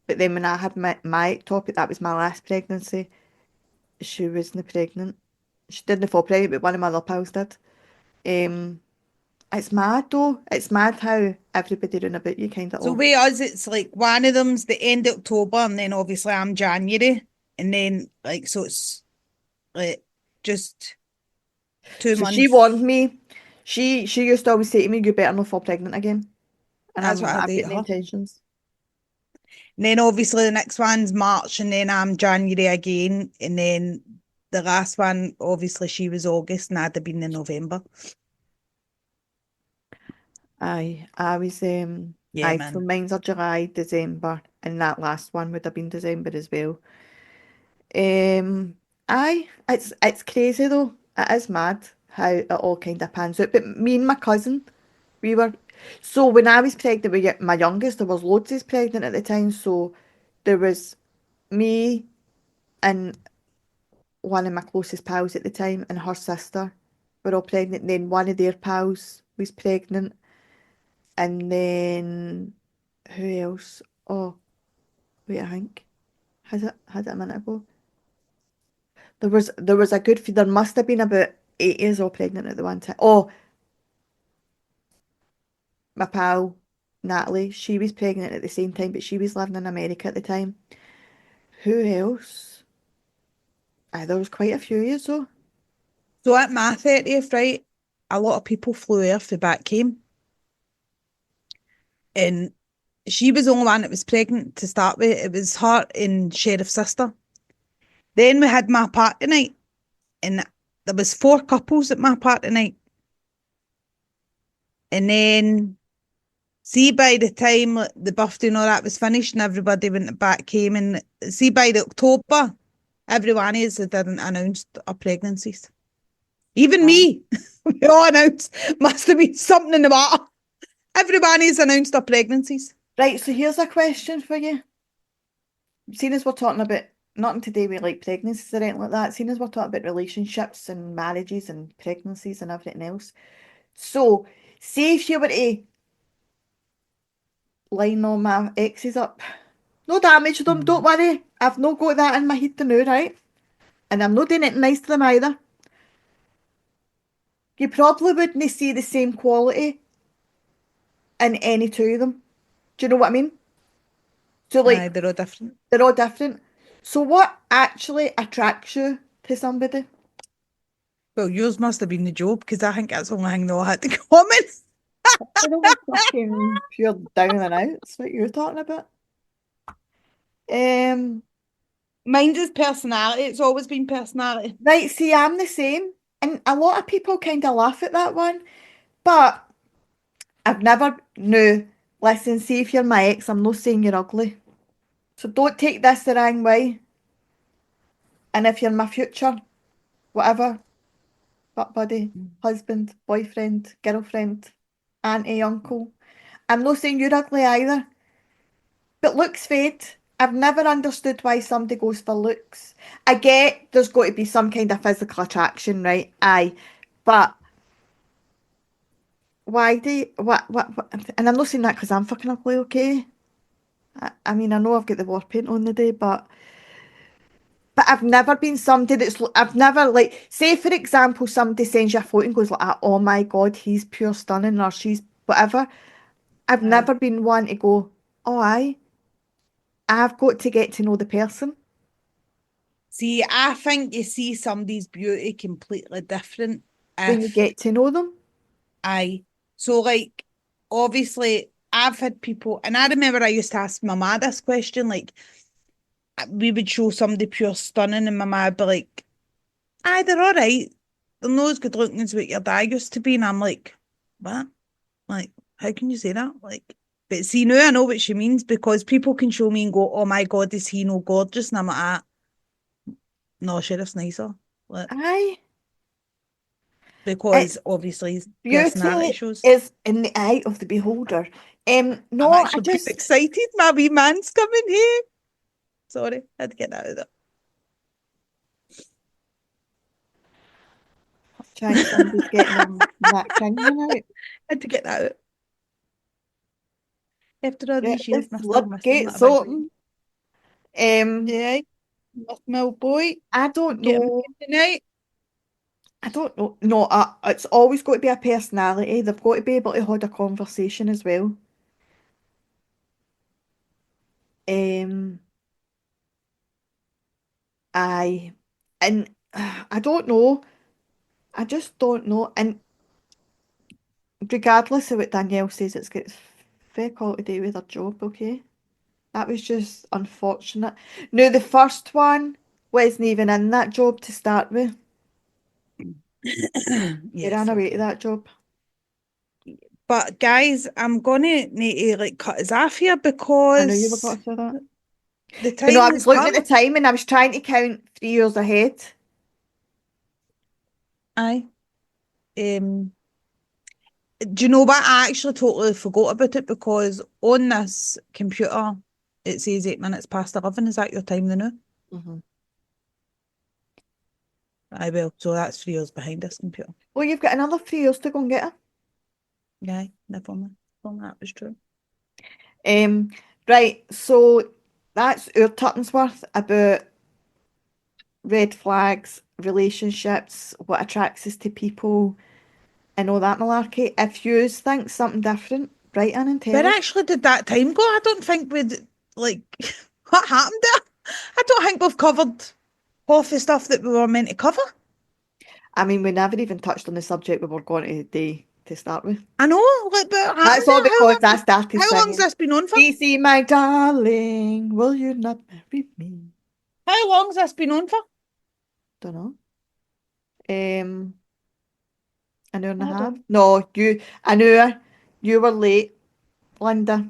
Speaker 1: But then when I had my ectopic, that was my last pregnancy. She wasn't pregnant. She didn't fall pregnant, but one of my other pals did. Um, it's mad though. It's mad how everybody round about you kind of
Speaker 2: So
Speaker 1: all.
Speaker 2: with us, it's like one of them's the end of October, and then obviously I'm January, and then like so it's like just. two
Speaker 1: So she warned
Speaker 2: months.
Speaker 1: me. She used to always say to me, "You better not fall pregnant again." And
Speaker 2: That's what I
Speaker 1: I've
Speaker 2: do
Speaker 1: got
Speaker 2: to
Speaker 1: no
Speaker 2: her.
Speaker 1: intentions.
Speaker 2: And then obviously the next one's March, and then I'm January again, and then the last one, obviously she was August, and I'd have been in November.
Speaker 1: I was
Speaker 2: Yeah,
Speaker 1: aye, so
Speaker 2: man.
Speaker 1: mine's are July, December, and that last one would have been December as well. Um, it's crazy though. It is mad how it all kind of pans out. But me and my cousin, we were so when I was pregnant with my youngest, there was loads of us pregnant at the time. So there was me and one of my closest pals at the time and her sister were all pregnant. And then one of their pals was pregnant, and then who else? Oh, wait, I think has it a minute ago. There was a good few. There must have been about 8 years all pregnant at the one time. Oh, my pal Natalie, she was pregnant at the same time, but she was living in America at the time. Who else? There was quite a few years though.
Speaker 2: So at my 30th, right, a lot of people flew earth the back came, and she was the only one that was pregnant to start with. It was her and Sheriff's sister. Then we had my party night, and there was four couples at my party night. And then, see, by the time the birthday and all that was finished and everybody went back came, and see, by the October, everyone is had announced our pregnancies. Even
Speaker 1: Aye.
Speaker 2: me, we all announced. Must have been something in the water. Everyone has announced our pregnancies.
Speaker 1: Right, so here's a question for you. Seeing as we're talking about nothing to do with like pregnancies or anything like that, seeing as we're talking about relationships and marriages and pregnancies and everything else. So, say if you were to line all my exes up, no damage to them, don't
Speaker 2: Mm.
Speaker 1: worry. I've not got that in my head to know, right? And I'm not doing it nice to them either. You probably wouldn't see the same quality in any two of them. Do you know what I mean? So
Speaker 2: Aye,
Speaker 1: like
Speaker 2: they're all different.
Speaker 1: they're all different. So what actually attracts you to somebody?
Speaker 2: Well, yours must have been the job because I think that's the only thing they all had to comment.
Speaker 1: I know we're fucking pure down and out. That's what you're talking about. Um,
Speaker 2: Mine's is personality. It's always been personality.
Speaker 1: right, see, I'm the same. And a lot of people kind of laugh at that one. But I've never no, listen, see if you're my ex, I'm not saying you're ugly. So don't take this the wrong way. And if you're my future, whatever, butt buddy, husband, boyfriend, girlfriend, auntie, uncle, I'm not saying you're ugly either. But looks fade. I've never understood why somebody goes for looks. I get there's got to be some kind of physical attraction, right? Aye. But why do you, what? And I'm not saying that because I'm fucking ugly, okay? I mean, I know I've got the war paint on the day, but I've never been somebody I've never like, say for example, somebody sends you a photo and goes like, oh my God, he's pure stunning or she's whatever. I've
Speaker 2: Aye.
Speaker 1: never been one to go, oh aye, I've got to get to know the person
Speaker 2: See, I think you see somebody's beauty completely different
Speaker 1: when you
Speaker 2: if
Speaker 1: get to know them.
Speaker 2: I. So, like, obviously, I've had people, and I remember I used to ask my ma this question, like, we would show somebody pure stunning, and my ma would be like, aye, they're all right. They're not as good looking as what your dad used to be. And I'm like, what? Like, how can you say that? Like, but see, now I know what she means because people can show me and go, oh my God, is he no gorgeous? And I'm like, ah, no, Sheriff's nicer. Like,
Speaker 1: Aye.
Speaker 2: because
Speaker 1: It's
Speaker 2: obviously his personality
Speaker 1: beauty
Speaker 2: shows.
Speaker 1: is in the eye of the beholder.
Speaker 2: I'm
Speaker 1: No, I
Speaker 2: actually pretty
Speaker 1: just
Speaker 2: excited. My wee man's coming here. Sorry, I had to get that out of
Speaker 1: chance somebody's getting that cranium out.
Speaker 2: had to get that out. After all
Speaker 1: Get
Speaker 2: these
Speaker 1: the
Speaker 2: years, and I still miss him like
Speaker 1: floodgates
Speaker 2: a big baby.
Speaker 1: open. Um,
Speaker 2: Yeah, miss my old boy.
Speaker 1: I don't
Speaker 2: Get him
Speaker 1: know.
Speaker 2: here tonight.
Speaker 1: I don't know. No, it's always got to be a personality. They've got to be able to hold a conversation as well. Um, I and I don't know. I just don't know. And regardless of what Danielle says, it's got feck all to do with her job, okay? That was just unfortunate. No, the first one wasn't even in that job to start with. He ran
Speaker 2: Yes,
Speaker 1: away to
Speaker 2: okay.
Speaker 1: that job.
Speaker 2: But guys, I'm gonna need to like cut us off here
Speaker 1: I know you were
Speaker 2: because
Speaker 1: going to say that.
Speaker 2: the
Speaker 1: You know,
Speaker 2: time
Speaker 1: I was
Speaker 2: has
Speaker 1: looking at the
Speaker 2: come.
Speaker 1: time and I was trying to count 3 years ahead.
Speaker 2: Aye. Um, do you know what? I actually totally forgot about it because on this computer it says 8 minutes past 11. Is that your time now?
Speaker 1: Hmm.
Speaker 2: I will. So that's 3 years behind this computer.
Speaker 1: Well, you've got another 3 years to go and get
Speaker 2: Yeah, never mind. Well, that was true.
Speaker 1: it. Right, so that's our tuppence worth about red flags, relationships, what attracts us to people, and all that malarkey. If yous think something different, write in and
Speaker 2: Where
Speaker 1: tell us.
Speaker 2: actually did that time go? I don't think we'd like what happened there. I don't think we've covered half the stuff that we were meant to cover.
Speaker 1: I mean, we never even touched on the subject we were going to do to start with.
Speaker 2: I know, like, but what happened
Speaker 1: That's all
Speaker 2: there?
Speaker 1: because I started
Speaker 2: How long's
Speaker 1: singing.
Speaker 2: this been on for?
Speaker 1: Easy, my darling, will you not marry me?
Speaker 2: How long's this been on for?
Speaker 1: Don't know. Um, an hour and a
Speaker 2: Hold
Speaker 1: half.
Speaker 2: on.
Speaker 1: No, an hour. You were late, Linda.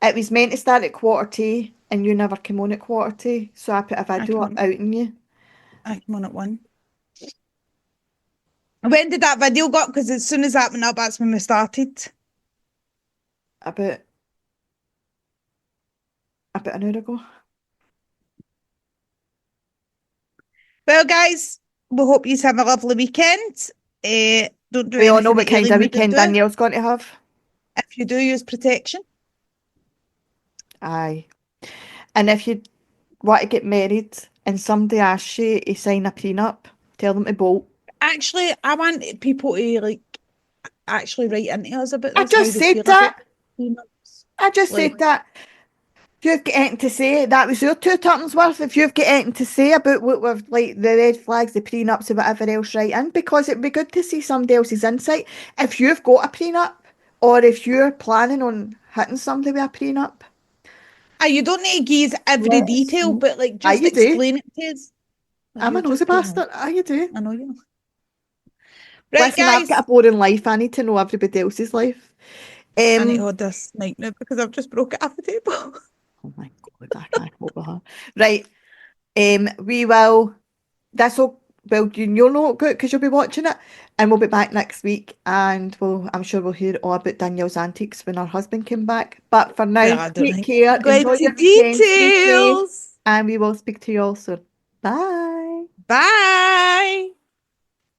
Speaker 1: It was meant to start at 1:45 and you never came on at 1:45, so I put a
Speaker 2: I
Speaker 1: video
Speaker 2: come
Speaker 1: up
Speaker 2: on.
Speaker 1: outing you
Speaker 2: I come on at one. When did that video go up? Because as soon as that went up, that's when we started.
Speaker 1: about an hour ago.
Speaker 2: Well, guys, we hope you have a lovely weekend. Don't do
Speaker 1: We all know
Speaker 2: anything
Speaker 1: what
Speaker 2: that
Speaker 1: kind of
Speaker 2: Aileen wouldn't
Speaker 1: weekend
Speaker 2: do.
Speaker 1: Danielle's going to have.
Speaker 2: If you do, use protection.
Speaker 1: Aye. And if you want to get married and somebody asks you to sign a prenup, tell them to bolt.
Speaker 2: Actually, I want people to like actually write into us about
Speaker 1: I
Speaker 2: this, how
Speaker 1: just
Speaker 2: they
Speaker 1: said
Speaker 2: feel about
Speaker 1: that.
Speaker 2: prenups.
Speaker 1: I just
Speaker 2: Like,
Speaker 1: said that. If you've got anything to say, that was your two tuppence worth. If you've got anything to say about what we're like the red flags, the prenups, or whatever else, write in because it'd be good to see somebody else's insight. If you've got a prenup, or if you're planning on hitting somebody with a prenup,
Speaker 2: you don't need to give us every
Speaker 1: let us
Speaker 2: detail,
Speaker 1: know.
Speaker 2: but like
Speaker 1: Aye,
Speaker 2: just
Speaker 1: you do.
Speaker 2: explain it to us.
Speaker 1: I'm a
Speaker 2: You're
Speaker 1: nosy
Speaker 2: just too nice.
Speaker 1: bastard. Aye, you do.
Speaker 2: I know you. Right,
Speaker 1: Listen, I've got
Speaker 2: guys.
Speaker 1: a boring life. I need to know everybody else's life.
Speaker 2: I need to
Speaker 1: Um,
Speaker 2: hold this mic now because I've just broke it off the table.
Speaker 1: oh my God, I can't cope with her. Right. We will. This will. Well, you'll know it good because you'll be watching it, and we'll be back next week, and I'm sure we'll hear all about Danielle's antics when her husband came back. But for now,
Speaker 2: Well, I don't
Speaker 1: take
Speaker 2: know.
Speaker 1: care,
Speaker 2: Go
Speaker 1: enjoy
Speaker 2: into
Speaker 1: your weekend, stay safe,
Speaker 2: details.
Speaker 1: and we will speak to you all soon. Bye.
Speaker 2: Bye.